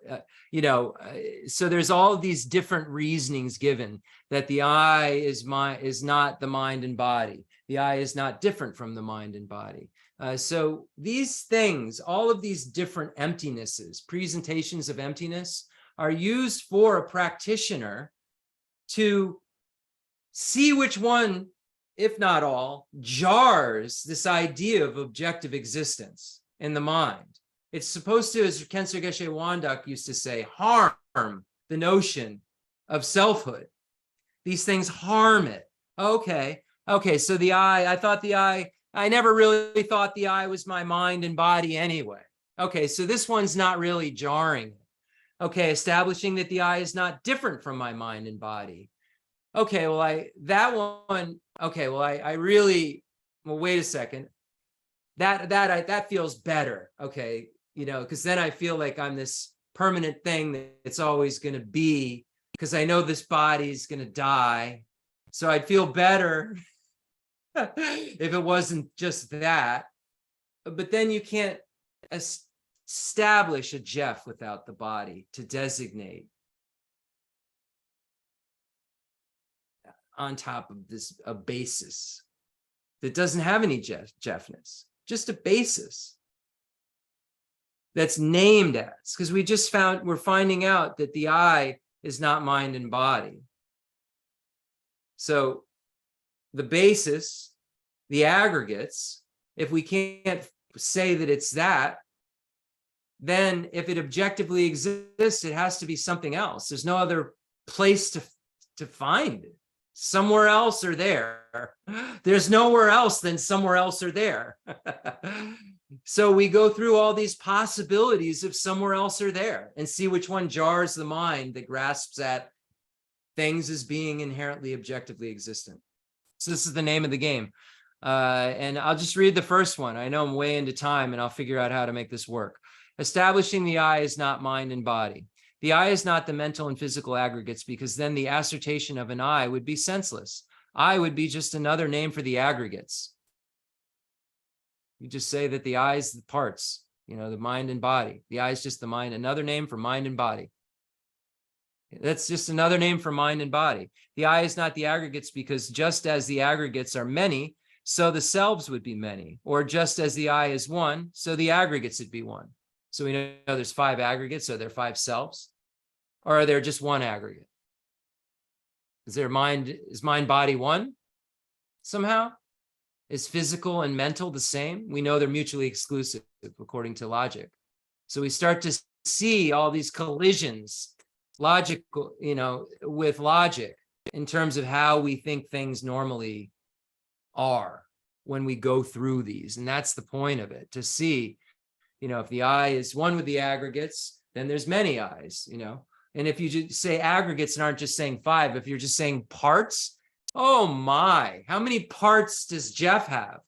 Speaker 1: so there's all of these different reasonings given that the I is not the mind and body. The I is not different from the mind and body. So these things, all of these different emptinesses, presentations of emptiness, are used for a practitioner to see which one if not all, jars this idea of objective existence in the mind. It's supposed to, as Kensei Geshe Wanduk used to say, harm the notion of selfhood. These things harm it. Okay, so the I never really thought the I was my mind and body anyway. Okay, so this one's not really jarring. Okay, establishing that the I is not different from my mind and body. Okay, well, I really, well, wait a second. That feels better. Okay, because then I feel like I'm this permanent thing that's always going to be, because I know this body's going to die. So I'd feel better if it wasn't just that. But then you can't establish a Jeff without the body to designate on top of this a basis that doesn't have any Jeffness, just a basis that's named as, because we're finding out that the I is not mind and body. So the basis, the aggregates, if we can't say that it's that, then if it objectively exists, it has to be something else. There's no other place to find it. Somewhere else or there. There's nowhere else than somewhere else or there. So we go through all these possibilities of somewhere else or there and see which one jars the mind that grasps at things as being inherently objectively existent. So this is the name of the game. And I'll just read the first one. I know I'm way into time and I'll figure out how to make this work. Establishing the I is not mind and body. The I is not the mental and physical aggregates, because then the assertion of an I would be senseless. I would be just another name for the aggregates. You just say that the I is the parts, the mind and body. The I is just the mind, another name for mind and body. That's just another name for mind and body. The I is not the aggregates, because just as the aggregates are many, so the selves would be many. Or just as the I is one, so the aggregates would be one. So we know there's 5 aggregates. Are there 5 selves? Or are there just one aggregate? Is mind body one somehow? Is physical and mental the same? We know they're mutually exclusive according to logic. So we start to see all these collisions, logical, with logic in terms of how we think things normally are when we go through these. And that's the point of it, to see, if the I is one with the aggregates, then there's many I's, And if you just say aggregates and aren't just saying 5, if you're just saying parts, oh my, how many parts does Jeff have?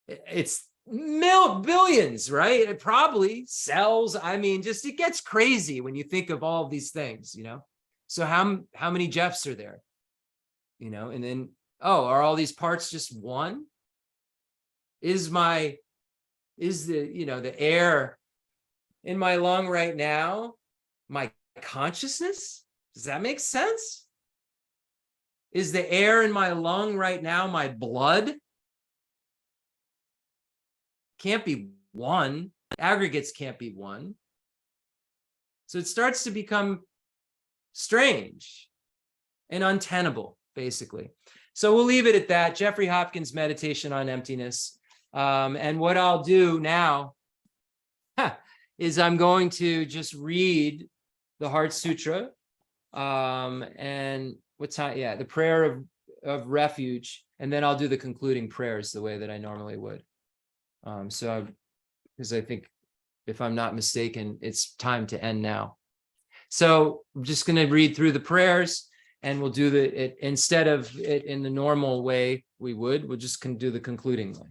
Speaker 1: It's billions, right? It probably cells. I mean, just it gets crazy when you think of all of these things, So how many Jeffs are there? And then, are all these parts just one? Is the air in my lung right now my consciousness? Does that make sense? Is the air in my lung right now my blood? Can't be one. Aggregates can't be one. So it starts to become strange and untenable, basically. So we'll leave it at that. Jeffrey Hopkins' meditation on emptiness. And what I'll do now is I'm going to just read the Heart Sutra and the prayer of refuge, and then I'll do the concluding prayers the way that I normally would. Because I think, if I'm not mistaken, it's time to end now. So I'm just going to read through the prayers, and we'll do instead of it in the normal way we'll just do the concluding way.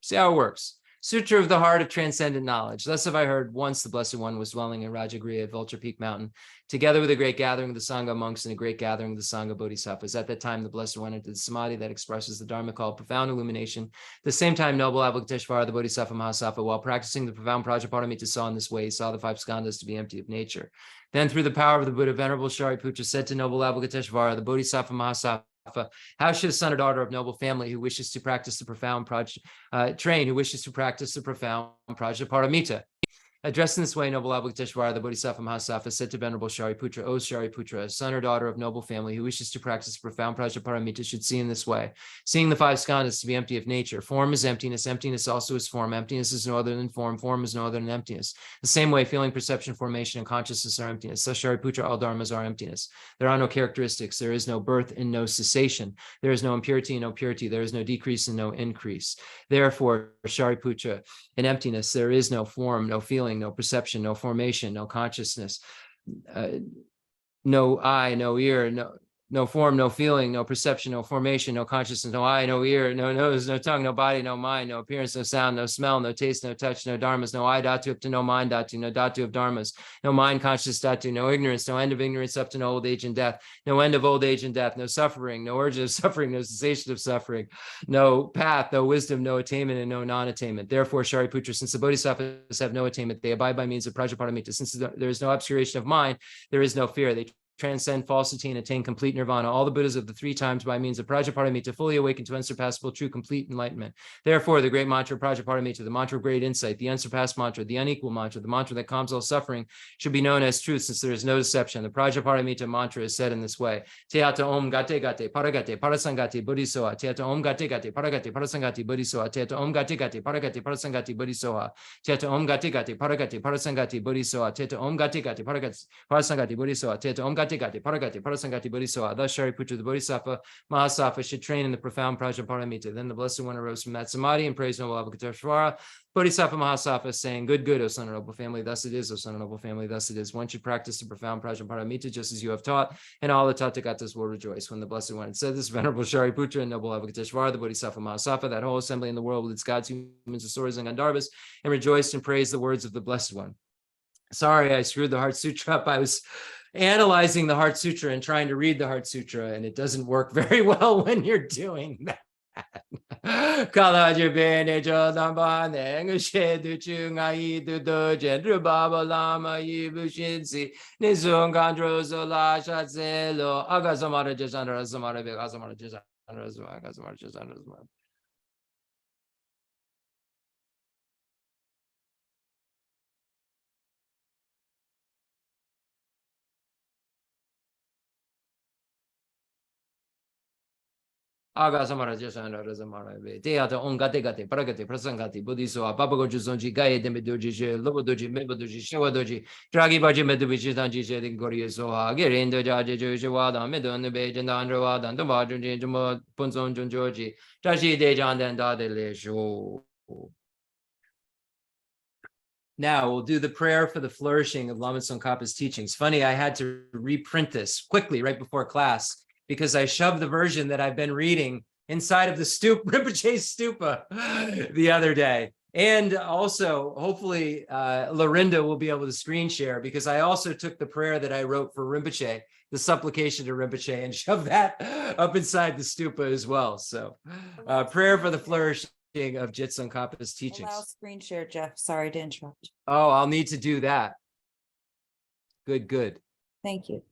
Speaker 1: See how it works. Sutra of the Heart of Transcendent Knowledge. Thus have I heard once the Blessed One was dwelling in Rajagriha at Vulture Peak Mountain, together with a great gathering of the Sangha monks and a great gathering of the Sangha bodhisattvas. At that time, the Blessed One entered the samadhi that expresses the Dharma called profound illumination. At the same time, noble Avalokiteshvara, the Bodhisattva Mahasattva, while practicing the profound Prajaparamita, saw in this way, he saw the 5 skandhas to be empty of nature. Then, through the power of the Buddha, Venerable Shariputra said to noble Avalokiteshvara, the Bodhisattva Mahasattva, how should a son or daughter of noble family who wishes to practice the profound who wishes to practice the profound Prajaparamita? Addressed in this way, noble Avalokiteshvara, the Bodhisattva Mahasattva, said to Venerable Shariputra, O Shariputra, son or daughter of noble family who wishes to practice profound Prajaparamita should see in this way. Seeing the five skandhas to be empty of nature. Form is emptiness, emptiness also is form. Emptiness is no other than form is no other than emptiness. The same way, feeling, perception, formation, and consciousness are emptiness. Thus, Shariputra, all dharmas are emptiness. There are no characteristics. There is no birth and no cessation. There is no impurity and no purity. There is no decrease and no increase. Therefore, Shariputra, in emptiness, there is no form, no feeling, no perception, no formation, no consciousness, no eye, no ear, no form, no feeling, no perception, no formation, no consciousness, no eye, no ear, no nose, no tongue, no body, no mind, no appearance, no sound, no smell, no taste, no touch, no dharmas, no I dhatu up to no mind dhatu, no dhatu of dharmas, no mind conscious dhatu, no ignorance, no end of ignorance up to no old age and death, no end of old age and death, no suffering, no urge of suffering, no cessation of suffering, no path, no wisdom, no attainment, and no non-attainment. Therefore, Shariputra, since the bodhisattvas have no attainment, they abide by means of Prajaparamita. Since there is no obscuration of mind, there is no fear. They transcend falsity and attain complete nirvana. All the Buddhas of the three times by means of Prajaparamita fully awaken to unsurpassable, true, complete enlightenment. Therefore, the great mantra of Prajaparamita, the mantra of great insight, the unsurpassed mantra, the unequal mantra, the mantra that calms all suffering, should be known as truth, since there is no deception. The Prajaparamita mantra is said in this way: Teata om gate gate paragate parasangati buddhisoha. Teata om gate gate paragate parasangati buddhisoha. Teata om gate gate paragate parasangati buddhisoha. Teata om gate gate paragate parasangati buddhisoha. Teata om gate gate paragate parasangati buddhisoha. Teata om gate gate paragate parasangati buddhisoha. Thus Shariputra, the Bodhisattva Mahasattva, should train in the profound Prajaparamita. Then the Blessed One arose from that samadhi and praised noble Avalokiteshvara, Bodhisattva Mahasattva, saying, Good, good, O son of noble family, thus it is, O son of noble family, thus it is. One should practice the profound Prajaparamita just as you have taught, and all the Tathagatas will rejoice. When the Blessed One had said this, Venerable Shariputra and noble Avalokiteshvara, the Bodhisattva Mahasattva, that whole assembly in the world with its gods, humans, asuras, and Gandharvas, and rejoiced and praised the words of the Blessed One. Sorry, I screwed the Heart Sutra up. I was analyzing the Heart Sutra and trying to read the Heart Sutra, and it doesn't work very well when you're doing that. Aga samara jasana razamara be teata ongate gate paragate prasangati buddhiso apago juzonji gaye demedoji je lobodoji mebodoji shawadoji dragi baji medoji danji je goriye so agerindo jaje je wada medon be jandandra wada ndo bajun je mo punzon jonjoji tashi de jandan da de le sho. Now we'll do the prayer for the flourishing of Lama Tsongkhapa's teachings. Funny, I had to reprint this quickly right before class, because I shoved the version that I've been reading inside of the Rinpoche's stupa the other day. And also, hopefully, Lorinda will be able to screen share, because I also took the prayer that I wrote for Rinpoche, the supplication to Rinpoche, and shoved that up inside the stupa as well. So prayer for the flourishing of Jitsongkhapa's teachings.
Speaker 2: Allow screen share, Jeff. Sorry to interrupt.
Speaker 1: Oh, I'll need to do that. Good, good.
Speaker 2: Thank you.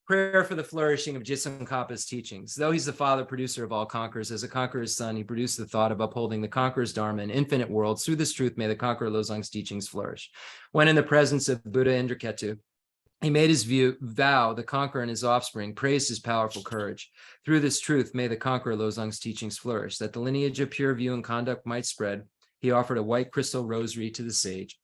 Speaker 1: Prayer for the flourishing of Jitsongkhapa's teachings. Though he's the father, producer of all conquerors, as a conqueror's son, he produced the thought of upholding the conqueror's Dharma in infinite worlds. Through this truth, may the conqueror Losang's teachings flourish. When in the presence of Buddha Indraketu, he made his vow, the conqueror and his offspring praised his powerful courage. Through this truth, may the conqueror Losang's teachings flourish. That the lineage of pure view and conduct might spread, he offered a white crystal rosary to the sage,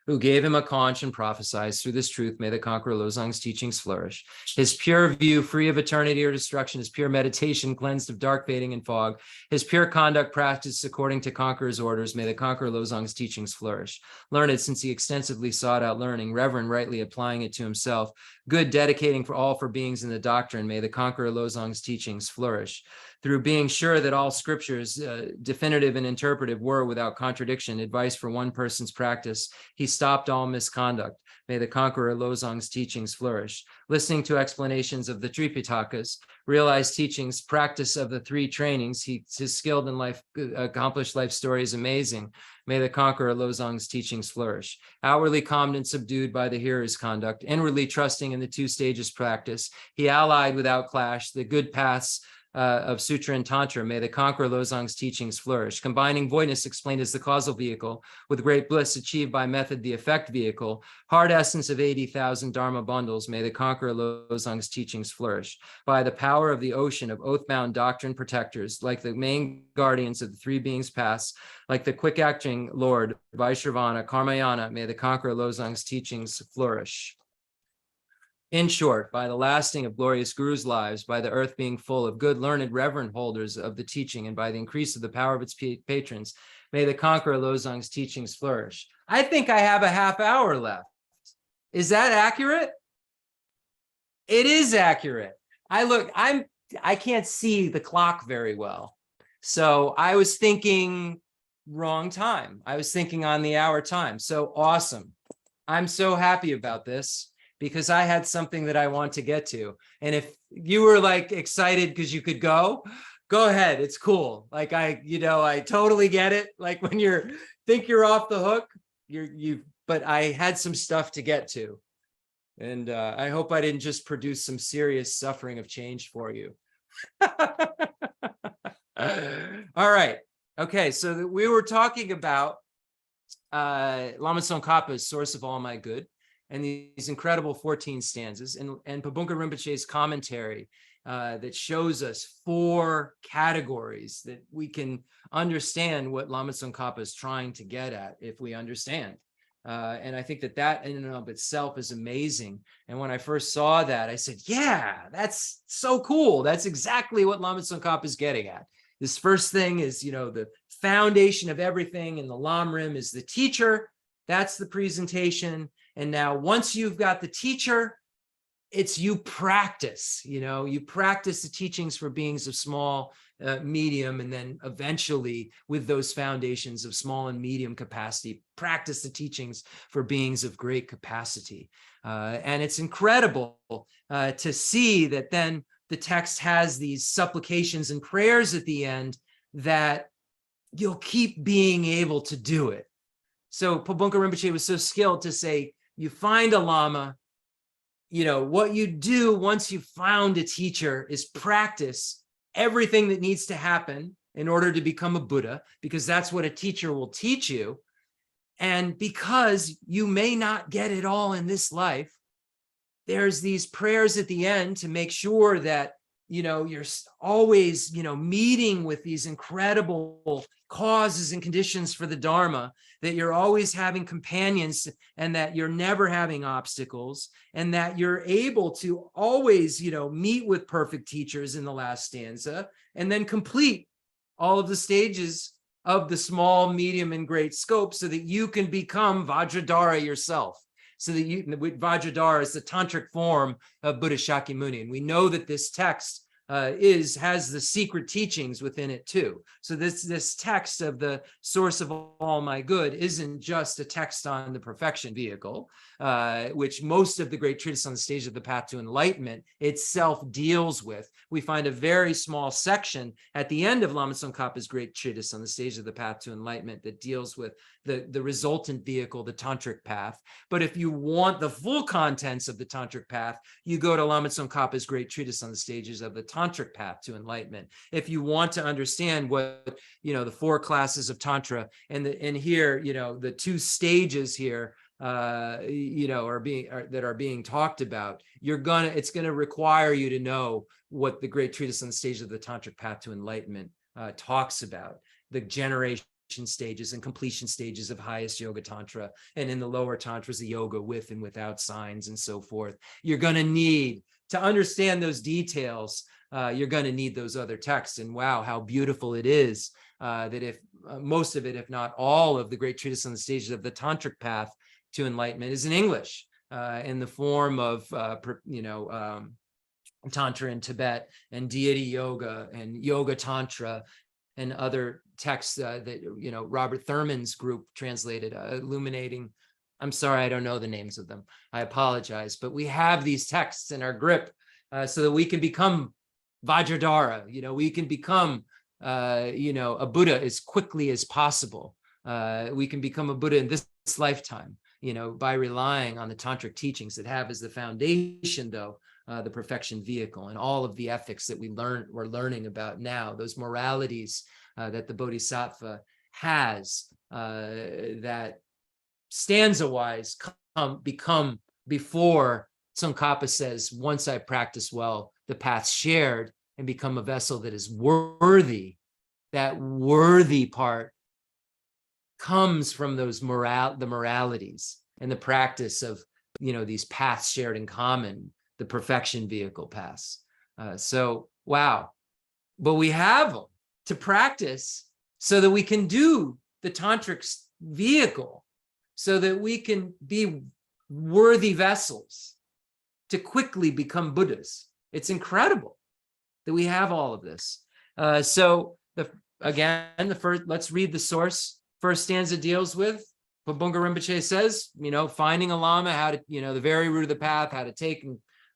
Speaker 1: who gave him a conch and prophesied. Through this truth, may the conqueror Losang's teachings flourish. His pure view, free of eternity or destruction, his pure meditation, cleansed of dark fading and fog, his pure conduct practiced according to conqueror's orders, may the conqueror Losang's teachings flourish. Learned, since he extensively sought out learning, reverend, rightly applying it to himself, good, dedicating for beings in the doctrine, may the conqueror Losang's teachings flourish. Through being sure that all scriptures, definitive and interpretive, were without contradiction, advice for one person's practice, he stopped all misconduct. May the conqueror Losang's teachings flourish. Listening to explanations of the Tripitakas, realized teachings, practice of the three trainings, his skilled in life, accomplished life story is amazing. May the conqueror Losang's teachings flourish. Outwardly calmed and subdued by the hearer's conduct, inwardly trusting in the two stages practice, he allied without clash the good paths of Sutra and Tantra, may the conqueror Losang's teachings flourish. Combining voidness explained as the causal vehicle with great bliss achieved by method, the effect vehicle, hard essence of 80,000 Dharma bundles, may the conqueror Losang's teachings flourish. By the power of the ocean of oath-bound doctrine protectors, like the main guardians of the three beings past, like the quick-acting Lord, Vaishravana, Karmayana, may the conqueror Losang's teachings flourish. In short, by the lasting of glorious gurus' lives, by the earth being full of good, learned, reverent holders of the teaching, and by the increase of the power of its patrons, may the conqueror Losang's teachings flourish. I think I have a half hour left. Is that accurate? It is accurate. I can't see the clock very well. So I was thinking wrong time. I was thinking on the hour time. So awesome. I'm so happy about this, because I had something that I want to get to. And if you were like excited because you could go ahead. It's cool. Like I totally get it. Like when think you're off the hook, but I had some stuff to get to. And I hope I didn't just produce some serious suffering of change for you. All right. Okay. So we were talking about Lama Tsongkhapa's Source of All My Good, and these incredible 14 stanzas, and Pabunka Rinpoche's commentary that shows us 4 categories that we can understand what Lama Tsongkhapa is trying to get at if we understand. And I think that in and of itself is amazing. And when I first saw that, I said, yeah, that's so cool. That's exactly what Lama Tsongkhapa is getting at. This first thing is, the foundation of everything, and the Lamrim is the teacher. That's the presentation. And now once you've got the teacher, it's you practice, you practice the teachings for beings of small, medium, and then eventually with those foundations of small and medium capacity, practice the teachings for beings of great capacity. And it's incredible to see that then the text has these supplications and prayers at the end that you'll keep being able to do it. So Pabunka Rinpoche was so skilled to say, you find a Lama, what you do once you've found a teacher is practice everything that needs to happen in order to become a Buddha, because that's what a teacher will teach you. And because you may not get it all in this life, there's these prayers at the end to make sure that, you're always, meeting with these incredible causes and conditions for the Dharma, that you're always having companions, and that you're never having obstacles, and that you're able to always, meet with perfect teachers in the last stanza, and then complete all of the stages of the small, medium, and great scope so that you can become Vajradhara yourself. So that Vajradhara is the tantric form of Buddha Shakyamuni. And we know that this text has the secret teachings within it too. So this text of the Source of All My Good isn't just a text on the perfection vehicle, which most of the great treatise on the stage of the path to enlightenment itself deals with. We find a very small section at the end of Lama Tsongkhapa's great treatise on the stage of the path to enlightenment that deals with the resultant vehicle, the tantric path. But if you want the full contents of the tantric path, you go to Lama Tsongkhapa's great treatise on the stages of the tantric path to enlightenment. If you want to understand what, the 4 classes of tantra, and here, the 2 stages here, are being talked about, it's going to require you to know what the great treatise on the stage of the tantric path to enlightenment talks about, the generation stages and completion stages of highest yoga tantra, and in the lower tantras, the yoga with and without signs and so forth. You're going to need to understand those details. You're going to need those other texts. And wow, how beautiful it is that if most of it, if not all of the great treatise on the stages of the tantric path to enlightenment is in English, in the form of Tantra in Tibet and deity yoga and yoga tantra and other texts that Robert Thurman's group translated, illuminating. I'm sorry, I don't know the names of them. I apologize, but we have these texts in our grip so that we can become Vajradhara. We can become a Buddha as quickly as possible. We can become a Buddha in this lifetime. by relying on the tantric teachings that have as the foundation, though, the perfection vehicle and all of the ethics that we're learning about now, those moralities that the Bodhisattva has, that stanza-wise become before Tsongkhapa says, once I practice well, the path shared and become a vessel that is worthy. That worthy part comes from those the moralities and the practice of, these paths shared in common, the perfection vehicle paths. So, wow. But we have them to practice so that we can do the tantric vehicle, so that we can be worthy vessels to quickly become Buddhas. It's incredible that we have all of this. So let's read the source. First stanza deals with what Bunga Rinpoche says, finding a Lama, how to, the very root of the path, how to take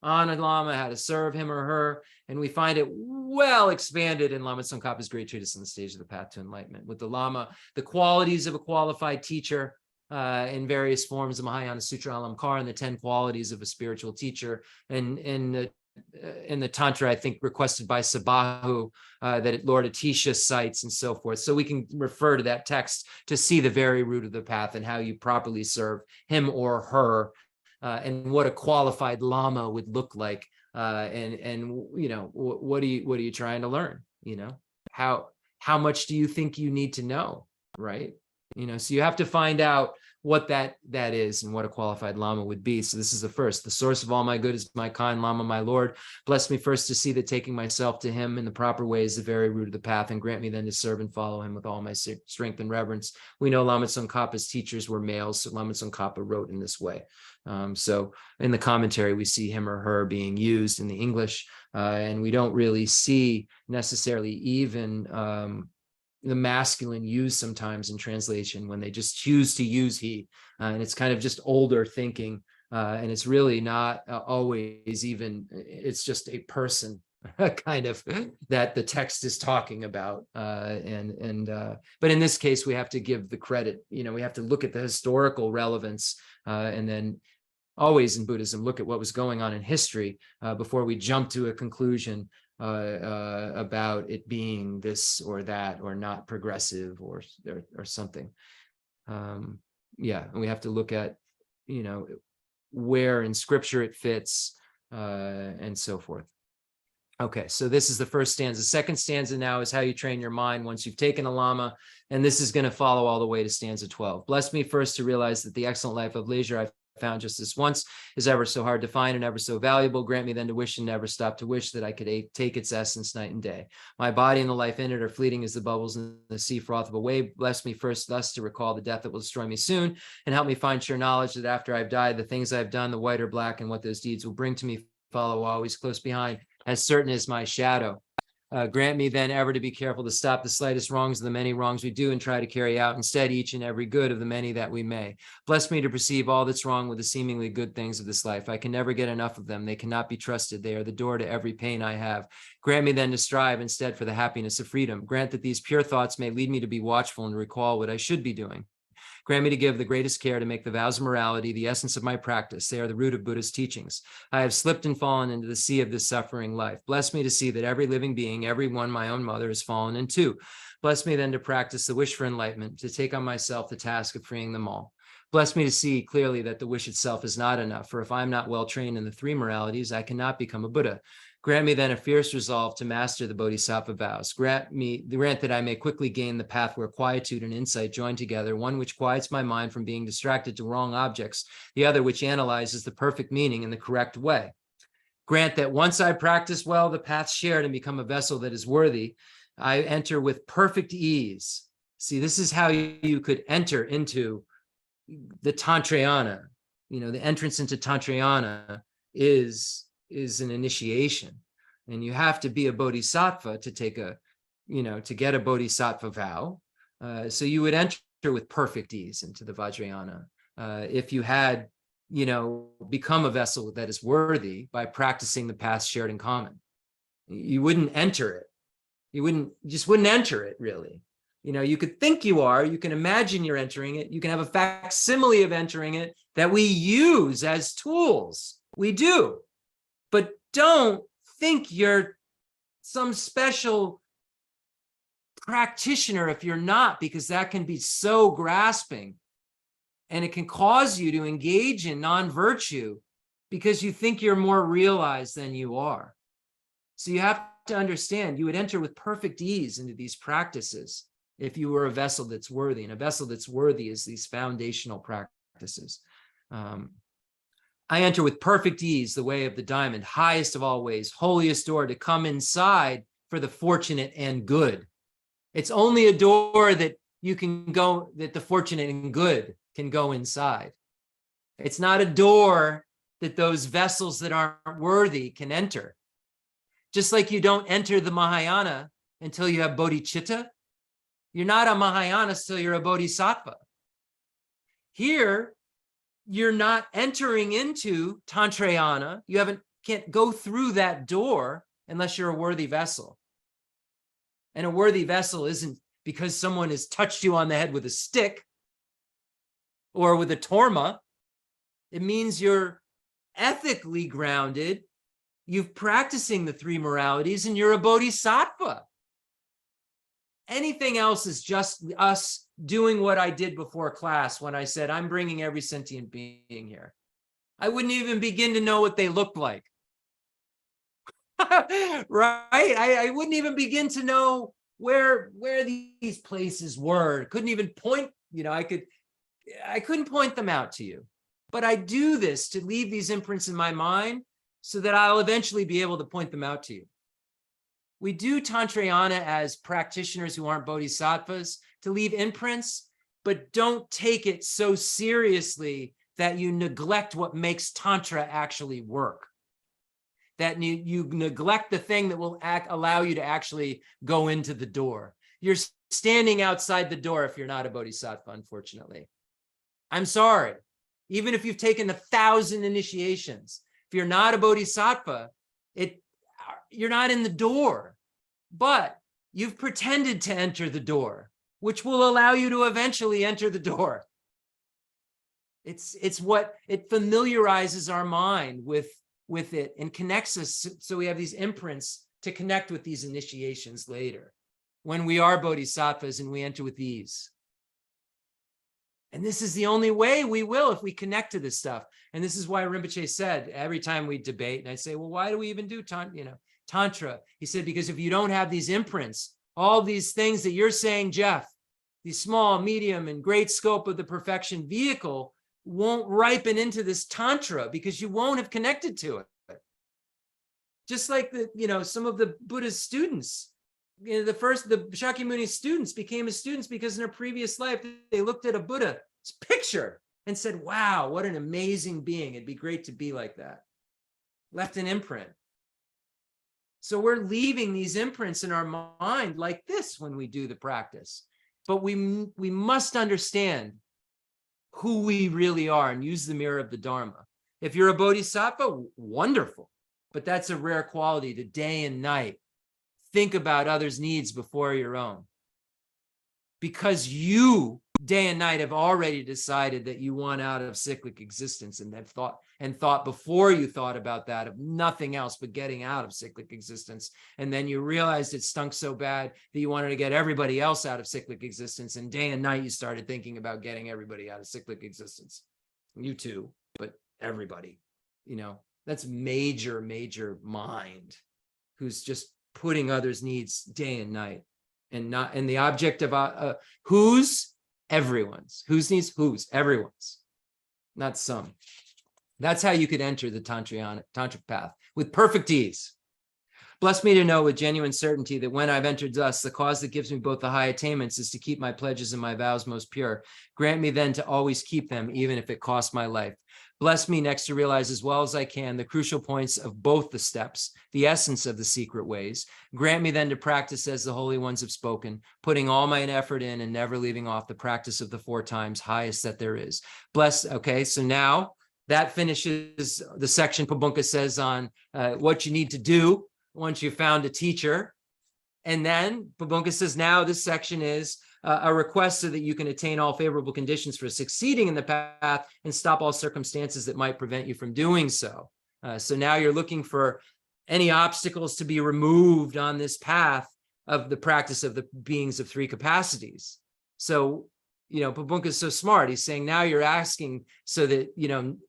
Speaker 1: on a Lama, how to serve him or her. And we find it well expanded in Lama Tsongkhapa's great treatise on the stage of the path to enlightenment, with the Lama, the qualities of a qualified teacher in various forms, the Mahayana Sutra Alamkar, and the 10 qualities of a spiritual teacher. And in the Tantra, I think requested by Sabahu, that Lord Atisha cites and so forth. So we can refer to that text to see the very root of the path and how you properly serve him or her, and what a qualified Lama would look like. And what are you trying to learn? How much do you think you need to know, right? So you have to find out what that is and what a qualified Lama would be. So this is the first. The source of all my good is my kind Lama, my Lord. Bless me first to see that taking myself to him in the proper way is the very root of the path, and grant me then to serve and follow him with all my strength and reverence. We know Lama Tsongkhapa's teachers were males, so Lama Tsongkhapa wrote in this way. So in the commentary, we see him or her being used in the English, and we don't really see necessarily even the masculine used sometimes in translation when they just choose to use he, and it's kind of just older thinking, and it's really not always even, it's just a person kind of that the text is talking about, but in this case we have to give the credit, we have to look at the historical relevance, and then always in Buddhism look at what was going on in history before we jump to a conclusion about it being this or that or not progressive or something. And we have to look at where in scripture it fits, and so forth. Okay, so this is the first stanza. Second stanza now is how you train your mind once you've taken a Lama, and this is going to follow all the way to stanza 12. Bless me first to realize that the excellent life of leisure I've found just this once is ever so hard to find and ever so valuable. Grant me then to wish and never stop to wish, that I could take its essence night and day. My body and the life in it are fleeting as the bubbles in the sea froth of a wave. Bless me first thus to recall the death that will destroy me soon, and help me find sure knowledge that after I've died, the things I've done, the white or black, and what those deeds will bring to me, follow always close behind, as certain as my shadow. Grant me then ever to be careful to stop the slightest wrongs of the many wrongs we do, and try to carry out instead each and every good of the many that we may. Bless me to perceive all that's wrong with the seemingly good things of this life. I can never get enough of them. They cannot be trusted. They are the door to every pain I have. Grant me then to strive instead for the happiness of freedom. Grant that these pure thoughts may lead me to be watchful and recall what I should be doing. Grant me to give the greatest care to make the vows of morality the essence of my practice. They are the root of Buddha's teachings. I have slipped and fallen into the sea of this suffering life. Bless me to see that every living being, every one my own mother, has fallen into. Bless me then to practice the wish for enlightenment, to take on myself the task of freeing them all. Bless me to see clearly that the wish itself is not enough, for if I am not well trained in the three moralities, I cannot become a Buddha. Grant me then a fierce resolve to master the Bodhisattva vows. Grant that I may quickly gain the path where quietude and insight join together, one which quiets my mind from being distracted to wrong objects, the other which analyzes the perfect meaning in the correct way. Grant that once I practice well the path shared and become a vessel that is worthy, I enter with perfect ease. See, this is how you could enter into the Tantrayana. The entrance into Tantrayana is an initiation, and you have to be a bodhisattva to take to get a bodhisattva vow. So you would enter with perfect ease into the Vajrayana. If you had, become a vessel that is worthy by practicing the path shared in common, you wouldn't enter it. You just wouldn't enter it really. You could think you are, you can imagine you're entering it, you can have a facsimile of entering it that we use as tools. We do. But don't think you're some special practitioner if you're not, because that can be so grasping. And it can cause you to engage in non-virtue because you think you're more realized than you are. So you have to understand, you would enter with perfect ease into these practices if you were a vessel that's worthy. And a vessel that's worthy is these foundational practices. I enter with perfect ease the way of the diamond, highest of all ways, holiest door, to come inside for the fortunate and good. It's only a door that you can go, that the fortunate and good can go inside. It's not a door that those vessels that aren't worthy can enter. Just like you don't enter the Mahayana until you have bodhicitta, you're not a Mahayana till you're a bodhisattva. Here, you're not entering into Tantrayana. You can't go through that door unless you're a worthy vessel. And a worthy vessel isn't because someone has touched you on the head with a stick or with a torma. It means you're ethically grounded. You've practicing the three moralities and you're a bodhisattva. Anything else is just us doing what I did before class when I said, I'm bringing every sentient being here. I wouldn't even begin to know what they looked like. Right? I wouldn't even begin to know where these places were. Couldn't even point, I couldn't point them out to you. But I do this to leave these imprints in my mind so that I'll eventually be able to point them out to you. We do Tantrayana as practitioners who aren't bodhisattvas to leave imprints, but don't take it so seriously that you neglect what makes Tantra actually work. That you neglect the thing that will allow you to actually go into the door. You're standing outside the door if you're not a bodhisattva, unfortunately. I'm sorry. Even if you've taken 1,000 initiations, if you're not a bodhisattva, you're not in the door, but you've pretended to enter the door, which will allow you to eventually enter the door. It's what it familiarizes our mind with it and connects us, so we have these imprints to connect with these initiations later when we are bodhisattvas and we enter with ease. And this is the only way we will if we connect to this stuff. And this is why Rinpoche said every time we debate, and I say, well, why do we even do Tantra? He said, because if you don't have these imprints, all these things that you're saying, Jeff, the small, medium, and great scope of the perfection vehicle won't ripen into this Tantra because you won't have connected to it. Just like some of the Buddha's students, the Shakyamuni students became his students because in their previous life, they looked at a Buddha's picture and said, wow, what an amazing being. It'd be great to be like that. Left an imprint. So we're leaving these imprints in our mind like this when we do the practice. But we must understand who we really are and use the mirror of the Dharma. If you're a bodhisattva, wonderful. But that's a rare quality to day and night. Think about others' needs before your own. Because you, day and night, have already decided that you want out of cyclic existence and have thought before you thought about that of nothing else but getting out of cyclic existence. And then you realized it stunk so bad that you wanted to get everybody else out of cyclic existence. And day and night, you started thinking about getting everybody out of cyclic existence. You too, but everybody, that's major, major mind who's just putting others' needs day and night, and the object of whose? Everyone's. Whose needs? Whose? Everyone's, not some. That's how you could enter the tantric path with perfect ease. Bless me to know with genuine certainty that when I've entered thus, the cause that gives me both the high attainments is to keep my pledges and my vows most pure. Grant me then to always keep them, even if it costs my life. Bless me next to realize as well as I can the crucial points of both the steps, the essence of the secret ways. Grant me then to practice as the holy ones have spoken, putting all my effort in and never leaving off the practice of the 4 times highest that there is. Okay, so now that finishes the section Pabunka says on what you need to do once you've found a teacher. And then Pabunka says, now this section is a request so that you can attain all favorable conditions for succeeding in the path and stop all circumstances that might prevent you from doing so. So now you're looking for any obstacles to be removed on this path of the practice of the beings of three capacities. So, Pabunka is so smart. He's saying now you're asking so that,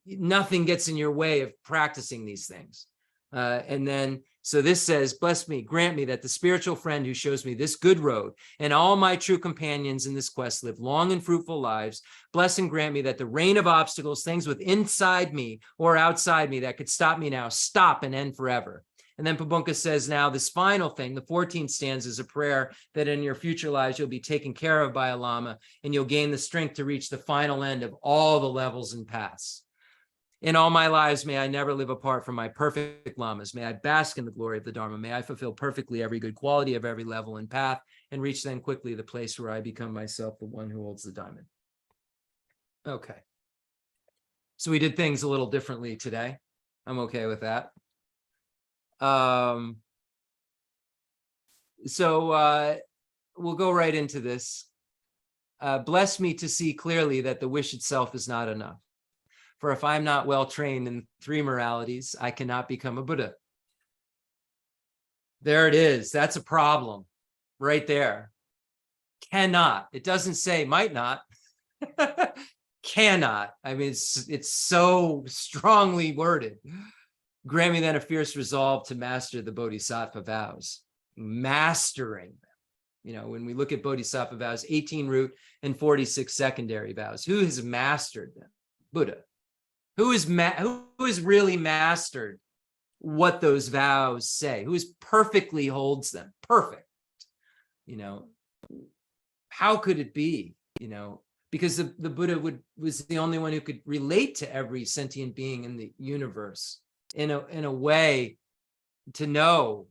Speaker 1: nothing gets in your way of practicing these things. And then, so this says, bless me, grant me that the spiritual friend who shows me this good road and all my true companions in this quest live long and fruitful lives. Bless and grant me that the rain of obstacles, things with inside me or outside me that could stop me now, stop and end forever. And then Pabunka says now this final thing, the 14th stanza is a prayer that in your future lives you'll be taken care of by a Lama and you'll gain the strength to reach the final end of all the levels and paths. In all my lives, may I never live apart from my perfect Lamas. May I bask in the glory of the Dharma. May I fulfill perfectly every good quality of every level and path and reach then quickly the place where I become myself, the one who holds the diamond. Okay. So we did things a little differently today. I'm okay with that. So we'll go right into this. Bless me to see clearly that the wish itself is not enough. For if I'm not well trained in three moralities, I cannot become a Buddha. There it is. That's a problem right there. Cannot. It doesn't say might not. Cannot. I mean, it's so strongly worded. Grant me then a fierce resolve to master the bodhisattva vows. Mastering them. When we look at bodhisattva vows, 18 root and 46 secondary vows. Who has mastered them? Buddha. Who has really mastered what those vows say? Who perfectly holds them? Perfect. How could it be? Because the Buddha was the only one who could relate to every sentient being in the universe in a way to know,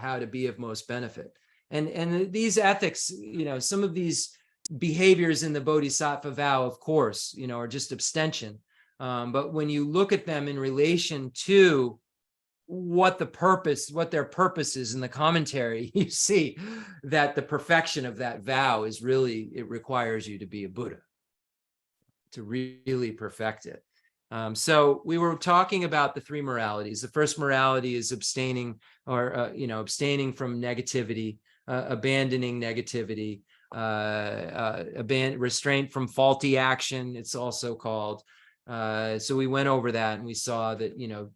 Speaker 1: how to be of most benefit. And these ethics, some of these behaviors in the bodhisattva vow, of course, are just abstention. But when you look at them in relation to what their purpose is in the commentary, you see that the perfection of that vow is really, it requires you to be a Buddha to really perfect it. So we were talking about the three moralities. The first morality is abstaining or, abstaining from negativity, abandoning negativity, restraint from faulty action, it's also called. So we went over that and we saw that,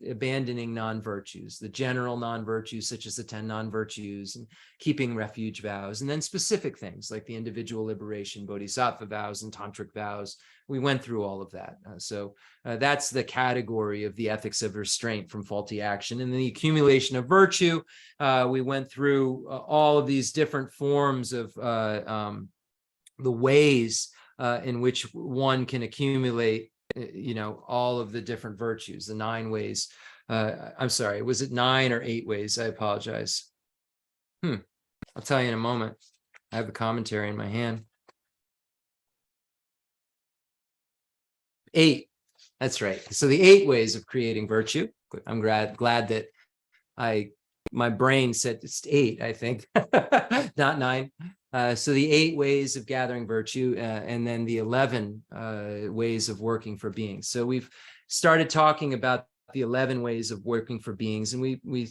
Speaker 1: abandoning non-virtues, the general non-virtues, such as the 10 non-virtues and keeping refuge vows, and then specific things like the individual liberation, bodhisattva vows and tantric vows. We went through all of that. So that's the category of the ethics of restraint from faulty action. And the accumulation of virtue, we went through all of these different forms of the ways in which one can accumulate all of the different virtues, the 9 ways. I'm sorry, was it 9 or 8 ways? I apologize. I'll tell you in a moment. I have the commentary in my hand. 8. That's right. So the 8 ways of creating virtue. I'm glad that my brain said it's 8, I think, not 9. So the 8 ways of gathering virtue, and then the 11 ways of working for beings. So we've started talking about the 11 ways of working for beings, and we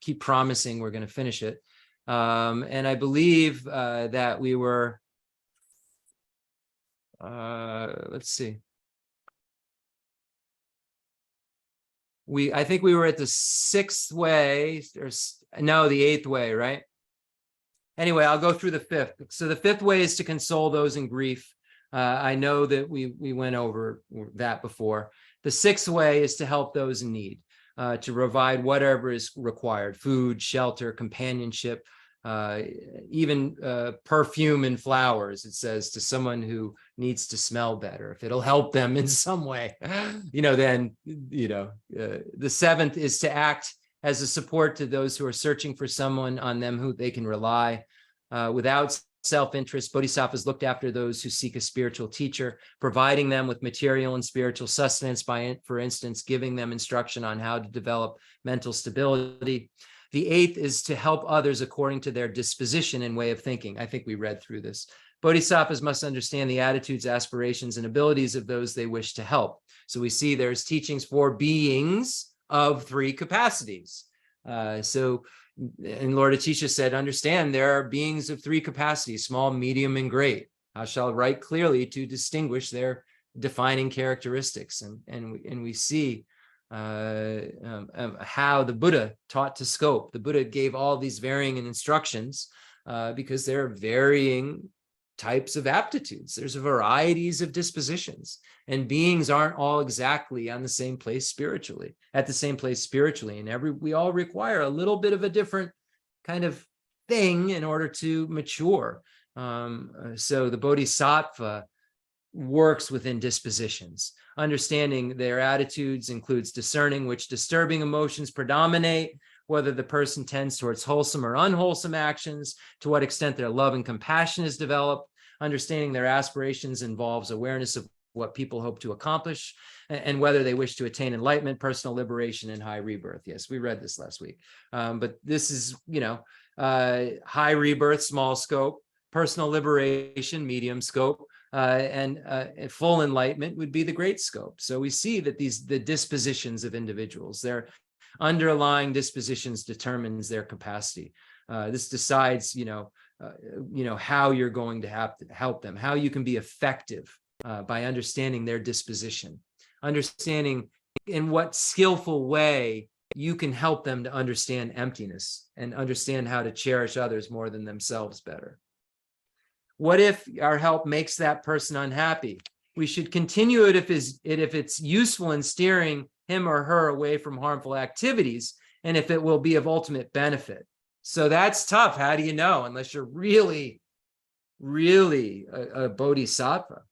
Speaker 1: keep promising we're going to finish it. And I believe that we were, let's see. I think we were at the 6th way, or no, the 8th way, right? Anyway, I'll go through the 5th. So the 5th way is to console those in grief. I know that we went over that before. The 6th way is to help those in need, to provide whatever is required: food, shelter, companionship, even perfume and flowers, it says, to someone who needs to smell better. If it'll help them in some way, then, the 7th is to act as a support to those who are searching for someone on them who they can rely. Without self-interest, bodhisattvas looked after those who seek a spiritual teacher, providing them with material and spiritual sustenance by, for instance, giving them instruction on how to develop mental stability. The 8th is to help others according to their disposition and way of thinking. I think we read through this. Bodhisattvas must understand the attitudes, aspirations, and abilities of those they wish to help. So we see there's teachings for beings of 3 capacities. And Lord Atisha said, understand there are beings of 3 capacities, small, medium, and great. I shall write clearly to distinguish their defining characteristics. And we see how the Buddha taught to scope. The Buddha gave all these varying instructions because there are varying types of aptitudes. There's varieties of dispositions, and beings aren't all exactly on the same place spiritually, and we all require a little bit of a different kind of thing in order to mature. So the Bodhisattva works within dispositions. Understanding their attitudes includes discerning which disturbing emotions predominate, whether the person tends towards wholesome or unwholesome actions, to what extent their love and compassion is developed. Understanding their aspirations involves awareness of what people hope to accomplish and whether they wish to attain enlightenment, personal liberation, and high rebirth. Yes, we read this last week. But this is, high rebirth, small scope, personal liberation, medium scope, and full enlightenment would be the great scope. So we see that the dispositions of individuals, their underlying dispositions determines their capacity. This decides, how you're going to have to help them, how you can be effective by understanding their disposition, understanding in what skillful way you can help them to understand emptiness and understand how to cherish others more than themselves better. What if our help makes that person unhappy? We should continue it if it's useful in steering him or her away from harmful activities, and if it will be of ultimate benefit. So that's tough. How do you know? Unless you're really, really a bodhisattva.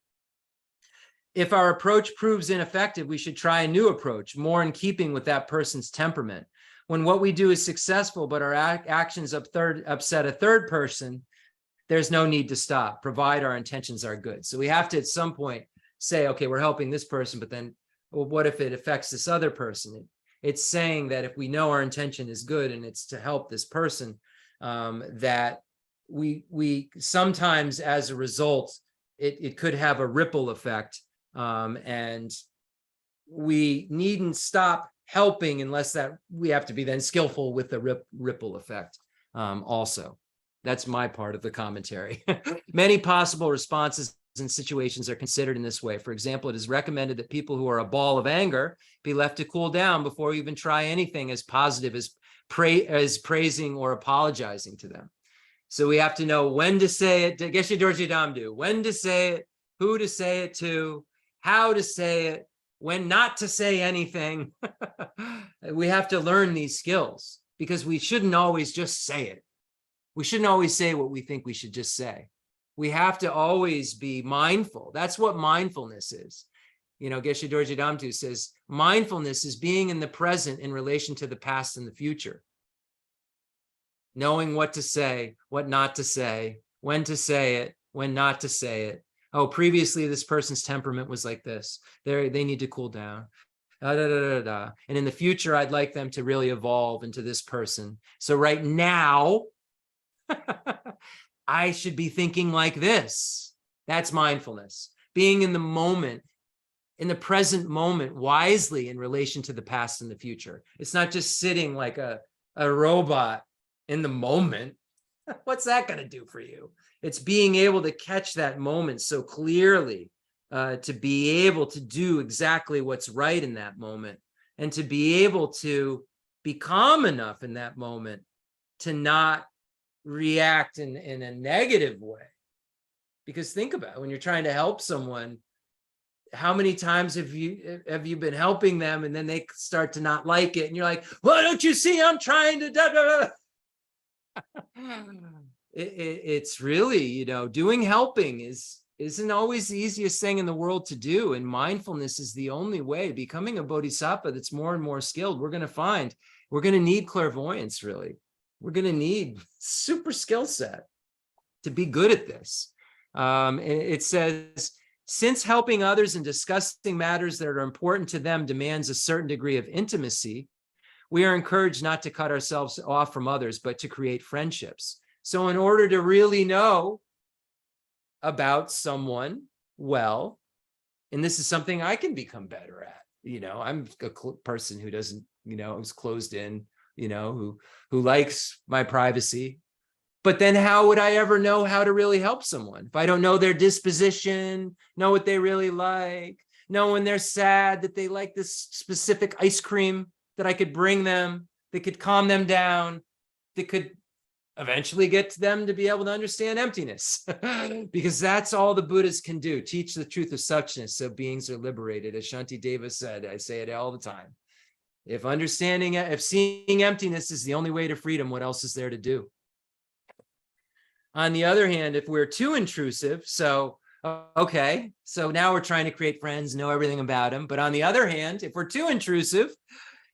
Speaker 1: If our approach proves ineffective, we should try a new approach, more in keeping with that person's temperament. When what we do is successful, but our actions upset a third person, there's no need to stop, provided our intentions are good. So we have to, at some point, say, okay, we're helping this person, but then, well, what if it affects this other person? It's saying that if we know our intention is good and it's to help this person, that we sometimes, as a result, it could have a ripple effect, and we needn't stop helping unless that we have to be then skillful with the ripple effect also. That's my part of the commentary. Many possible responses and situations are considered in this way. For example, it is recommended that people who are a ball of anger be left to cool down before you even try anything as positive as praising or apologizing to them. So we have to know when to say it, Geshe Dorje Damdu, when to say it, who to say it to, how to say it, when not to say anything. We have to learn these skills because we shouldn't always just say it. We shouldn't always say what we think we should just say. We have to always be mindful. That's what mindfulness is. Geshe Dorje Damdu says, mindfulness is being in the present in relation to the past and the future. Knowing what to say, what not to say, when to say it, when not to say it. Oh, previously this person's temperament was like this. They need to cool down. And in the future, I'd like them to really evolve into this person. So right now, I should be thinking like this. That's mindfulness. Being in the moment, in the present moment, wisely in relation to the past and the future. It's not just sitting like a robot in the moment. What's that going to do for you? It's being able to catch that moment so clearly, to be able to do exactly what's right in that moment, and to be able to be calm enough in that moment to not react in a negative way. Because think about it, when you're trying to help someone, how many times have you been helping them and then they start to not like it and you're like, well, don't you see I'm trying to da, da, da. It's really, doing helping isn't always the easiest thing in the world to do, and mindfulness is the only way. Becoming a bodhisattva that's more and more skilled, we're going to find we're going to need clairvoyance, really. We're going to need super skill set to be good at this. It says, since helping others and discussing matters that are important to them demands a certain degree of intimacy, We are encouraged not to cut ourselves off from others, but to create friendships. So in order to really know about someone well, and this is something I can become better at, I'm a person who doesn't, who's closed in, who likes my privacy. But then how would I ever know how to really help someone if I don't know their disposition, know what they really like, know when they're sad that they like this specific ice cream that I could bring them, that could calm them down, that could eventually get to them to be able to understand emptiness. Because that's all the Buddhas can do, teach the truth of suchness so beings are liberated. As Shantideva said, I say it all the time. If seeing emptiness is the only way to freedom, what else is there to do? On the other hand, if we're too intrusive, so now we're trying to create friends, know everything about them. But on the other hand, if we're too intrusive,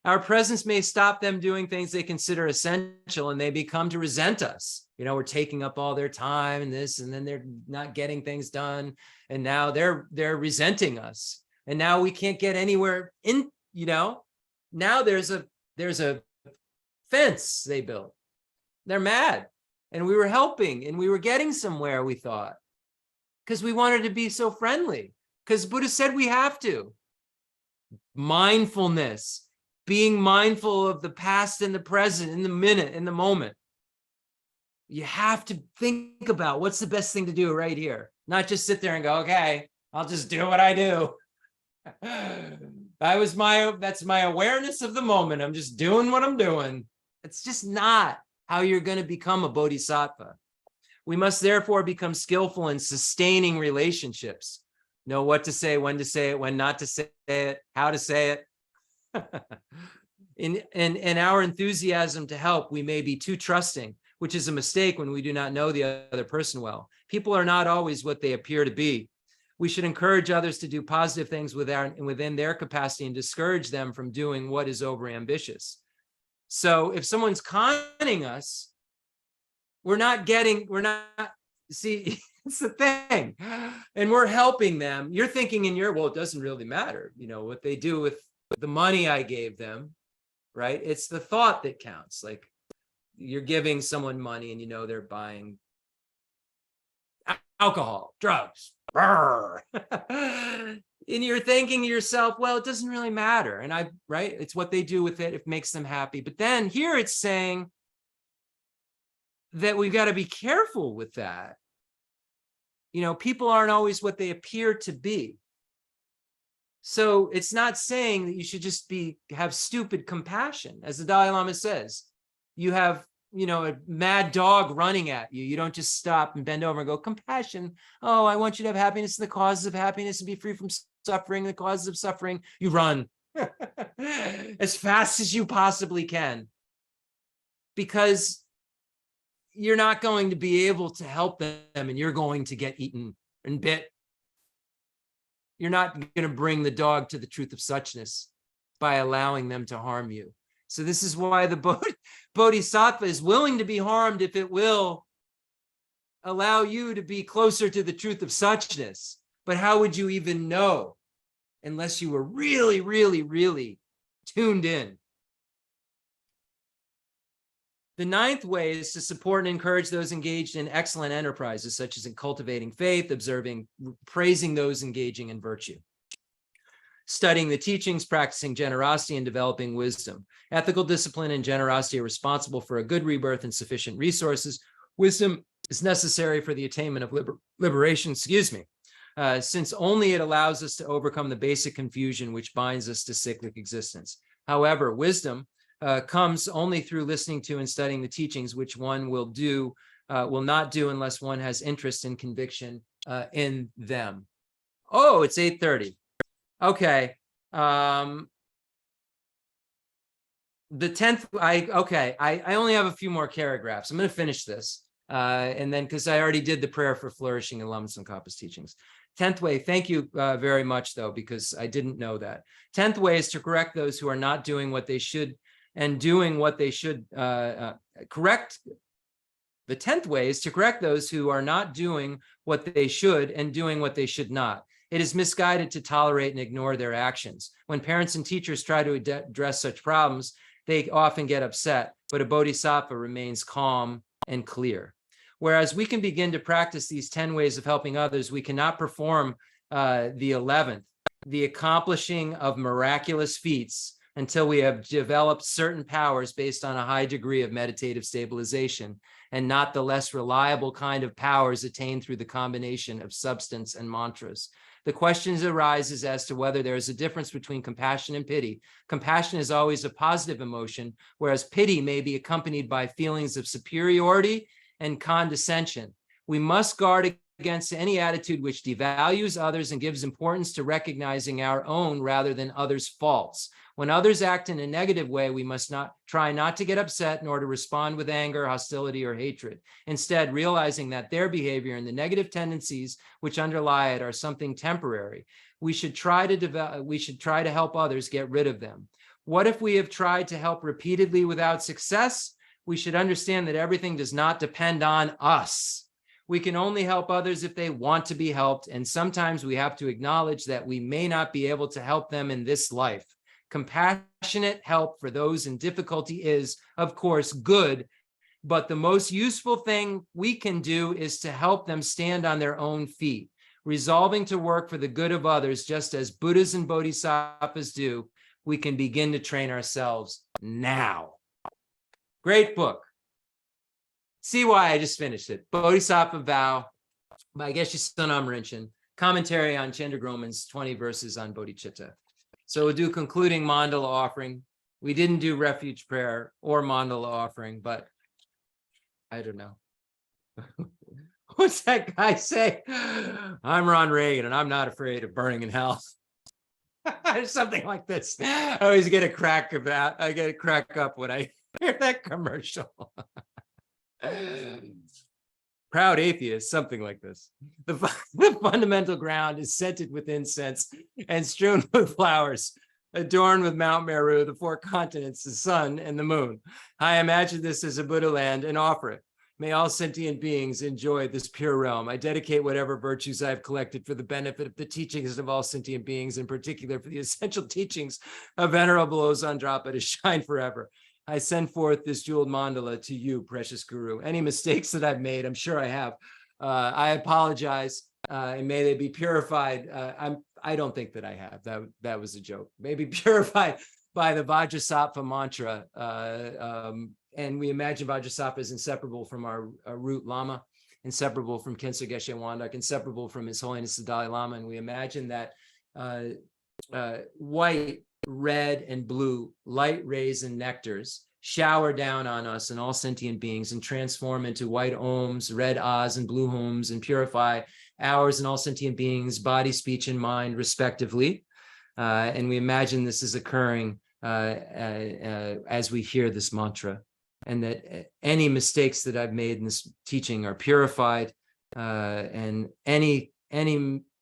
Speaker 1: our presence may stop them doing things they consider essential, and they become to resent us. We're taking up all their time and this, and then they're not getting things done. And now they're resenting us. And now we can't get anywhere in, now there's a fence they built. They're mad. And we were helping and we were getting somewhere, we thought, because we wanted to be so friendly, because Buddha said we have to. Mindfulness, being mindful of the past and the present, in the minute, in the moment. You have to think about what's the best thing to do right here, not just sit there and go, okay, I'll just do what I do. That's my awareness of the moment. I'm just doing what I'm doing. It's just not how you're going to become a bodhisattva. We must therefore become skillful in sustaining relationships. Know what to say, when not to say it, how to say it. In our enthusiasm to help, we may be too trusting, which is a mistake when we do not know the other person well. People are not always what they appear to be. We should encourage others to do positive things within their capacity and discourage them from doing what is overambitious. So if someone's conning us, see, it's the thing. And we're helping them. You're thinking it doesn't really matter, what they do with the money I gave them, right? It's the thought that counts. Like you're giving someone money and they're buying alcohol, drugs. And you're thinking to yourself, well, it doesn't really matter. And right? It's what they do with it. It makes them happy. But then here it's saying that we've got to be careful with that. People aren't always what they appear to be. So it's not saying that you should just have stupid compassion. As the Dalai Lama says, you have, a mad dog running at you. You don't just stop and bend over and go, compassion. Oh, I want you to have happiness and the causes of happiness and be free from suffering, the causes of suffering. You run as fast as you possibly can, because you're not going to be able to help them and you're going to get eaten and bit. You're not going to bring the dog to the truth of suchness by allowing them to harm you. So this is why the Bodhisattva is willing to be harmed if it will allow you to be closer to the truth of suchness. But how would you even know unless you were really, really, really tuned in? The ninth way is to support and encourage those engaged in excellent enterprises, such as in cultivating faith, praising those engaging in virtue, studying the teachings, practicing generosity, and developing wisdom. Ethical discipline and generosity are responsible for a good rebirth and sufficient resources. Wisdom is necessary for the attainment of liberation, since only it allows us to overcome the basic confusion which binds us to cyclic existence. However, wisdom comes only through listening to and studying the teachings, which one will not do unless one has interest and conviction in them. Oh, it's 8:30. Okay. The 10th, I only have a few more paragraphs. I'm going to finish this. And then, because I already did the prayer for flourishing in Lama Tsongkhapa's teachings. 10th way, thank you very much, though, because I didn't know that. 10th way is to correct those who are not doing what they should and doing what they should correct. The 10th way is to correct those who are not doing what they should and doing what they should not. It is misguided to tolerate and ignore their actions. When parents and teachers try to address such problems, they often get upset, but a bodhisattva remains calm and clear. Whereas we can begin to practice these 10 ways of helping others, we cannot perform the 11th, the accomplishing of miraculous feats, until we have developed certain powers based on a high degree of meditative stabilization, and not the less reliable kind of powers attained through the combination of substance and mantras. The questions arises as to whether there is a difference between compassion and pity. Compassion is always a positive emotion, whereas pity may be accompanied by feelings of superiority and condescension. We must guard against any attitude which devalues others and gives importance to recognizing our own rather than others' faults. When others act in a negative way, we must try not to get upset nor to respond with anger, hostility, or hatred. Instead, realizing that their behavior and the negative tendencies which underlie it are something temporary, we should try to help others get rid of them. What if we have tried to help repeatedly without success? We should understand that everything does not depend on us. We can only help others if they want to be helped, and sometimes we have to acknowledge that we may not be able to help them in this life. Compassionate help for those in difficulty is, of course, good, but the most useful thing we can do is to help them stand on their own feet, resolving to work for the good of others, just as Buddhas and Bodhisattvas do. We can begin to train ourselves now. Great book. See why I just finished it. Bodhisattva Vow by Geshe Sonam Rinchen. Commentary on Chandragroman's 20 verses on bodhicitta. So we'll do concluding mandala offering. We didn't do refuge prayer or mandala offering, but I don't know. What's that guy say? I'm Ron Reagan and I'm not afraid of burning in hell. Something like this. I always get a crack up when I hear that commercial. Proud atheist, something like this. The fundamental ground is scented with incense and strewn with flowers, adorned with Mount Meru, the 4 continents, the sun, and the moon. I imagine this as a Buddha land and offer it. May all sentient beings enjoy this pure realm. I dedicate whatever virtues I have collected for the benefit of the teachings of all sentient beings, in particular for the essential teachings of Venerable Ozandrapa to shine forever. I send forth this jeweled mandala to you, precious Guru. Any mistakes that I've made, I'm sure I have. I apologize, and may they be purified. I don't think that I have. That was a joke. Maybe purified by the Vajrasattva mantra. And we imagine Vajrasattva is inseparable from our root Lama, inseparable from Khyentse Geshe Wandak, inseparable from His Holiness the Dalai Lama. And we imagine that white, red, and blue light rays and nectars shower down on us and all sentient beings and transform into white ohms, red ahs, and blue homes, and purify ours and all sentient beings, body, speech, and mind, respectively. And we imagine this is occurring as we hear this mantra, and that any mistakes that I've made in this teaching are purified, and any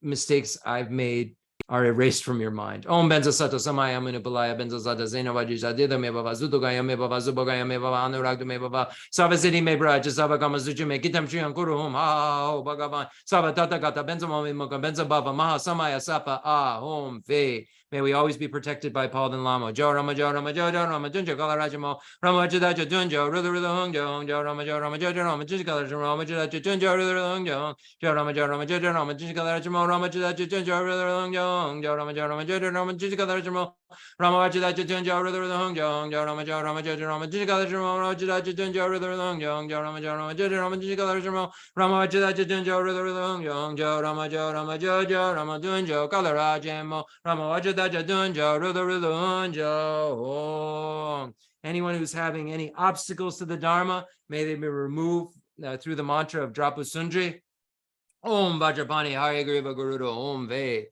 Speaker 1: mistakes I've made are erased from your mind. Om benza sato samaya minu balaya benza zada zena vajija dida me baba zuto gaya me baba zubo gaya me baba anuragdo me baba savazidi me braja sava kama zuju me kitam triyan kuru hum ha ho bhagavan sava tata gata benza mami muka benza baba maha samaya sapa hom ve. May we always be protected by Paul and Lama. Jo Rama Jo Rama Jo Jo Rama Junjo Kalarajamo Rama Jadaja Junjo Rula Rula Hungjo Jo Rama Jo Rama Jo Jo Rama Junjo Kalarajamo Rama Jadaja Junjo Rula Rula Hungjo Jo Rama Jo Rama Jo Jo Rama Junjo Kalarajamo Rama Jadaja Junjo Rula Rula Hungjo Jo Rama Jo Rama Jo Jo Rama Junjo Kalarajamo Rama Jadaja Junjo Rula Rula Hungjo Jo Rama Jo Rama Jo Jo Rama Junjo Kalarajamo Rama Jadaja Junjo Rula Rula Hungjo Jo Rama Jo Rama Jo Jo Rama Junjo Kalarajamo Rama Jadaja Junjo Rula Rula Hungjo Jo Rama Jo Rama Jo Jo Rama Junjo Kalarajamo Rama Anyone who's having any obstacles to the Dharma, may they be removed through the mantra of Drapu Sundri. Om Vajrapani Hari Griva Gurudo Om Ve.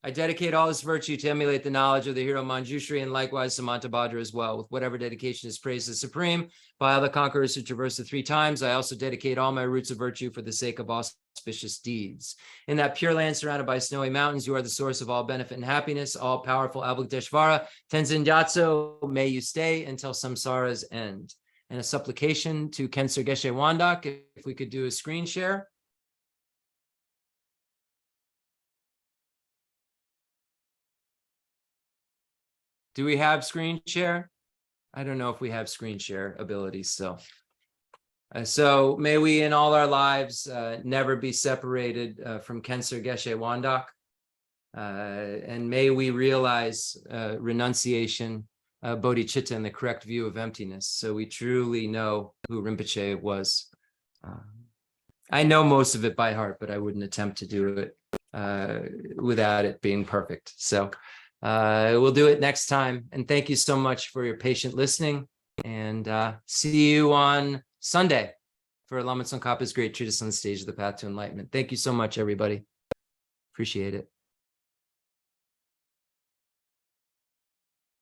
Speaker 1: I dedicate all this virtue to emulate the knowledge of the hero Manjushri, and likewise Samantabhadra as well, with whatever dedication is praised as supreme by all the conquerors who traverse the 3 times. I also dedicate all my roots of virtue for the sake of auspicious deeds. In that pure land surrounded by snowy mountains, you are the source of all benefit and happiness, all powerful Avalokiteshvara. Tenzin Gyatso, may you stay until samsara's end. And a supplication to Khyentse Geshe Wandak, if we could do a screen share. Do we have screen share? I don't know if we have screen share abilities still. So may we in all our lives never be separated from Kensar Geshe Wandak. And may we realize renunciation, bodhicitta, and the correct view of emptiness. So we truly know who Rinpoche was. I know most of it by heart, but I wouldn't attempt to do it without it being perfect. So we'll do it next time. And thank you so much for your patient listening. And see you on Sunday for Lama Tsongkhapa's Great Treatise on the Stage of the Path to Enlightenment. Thank you so much, everybody. Appreciate it.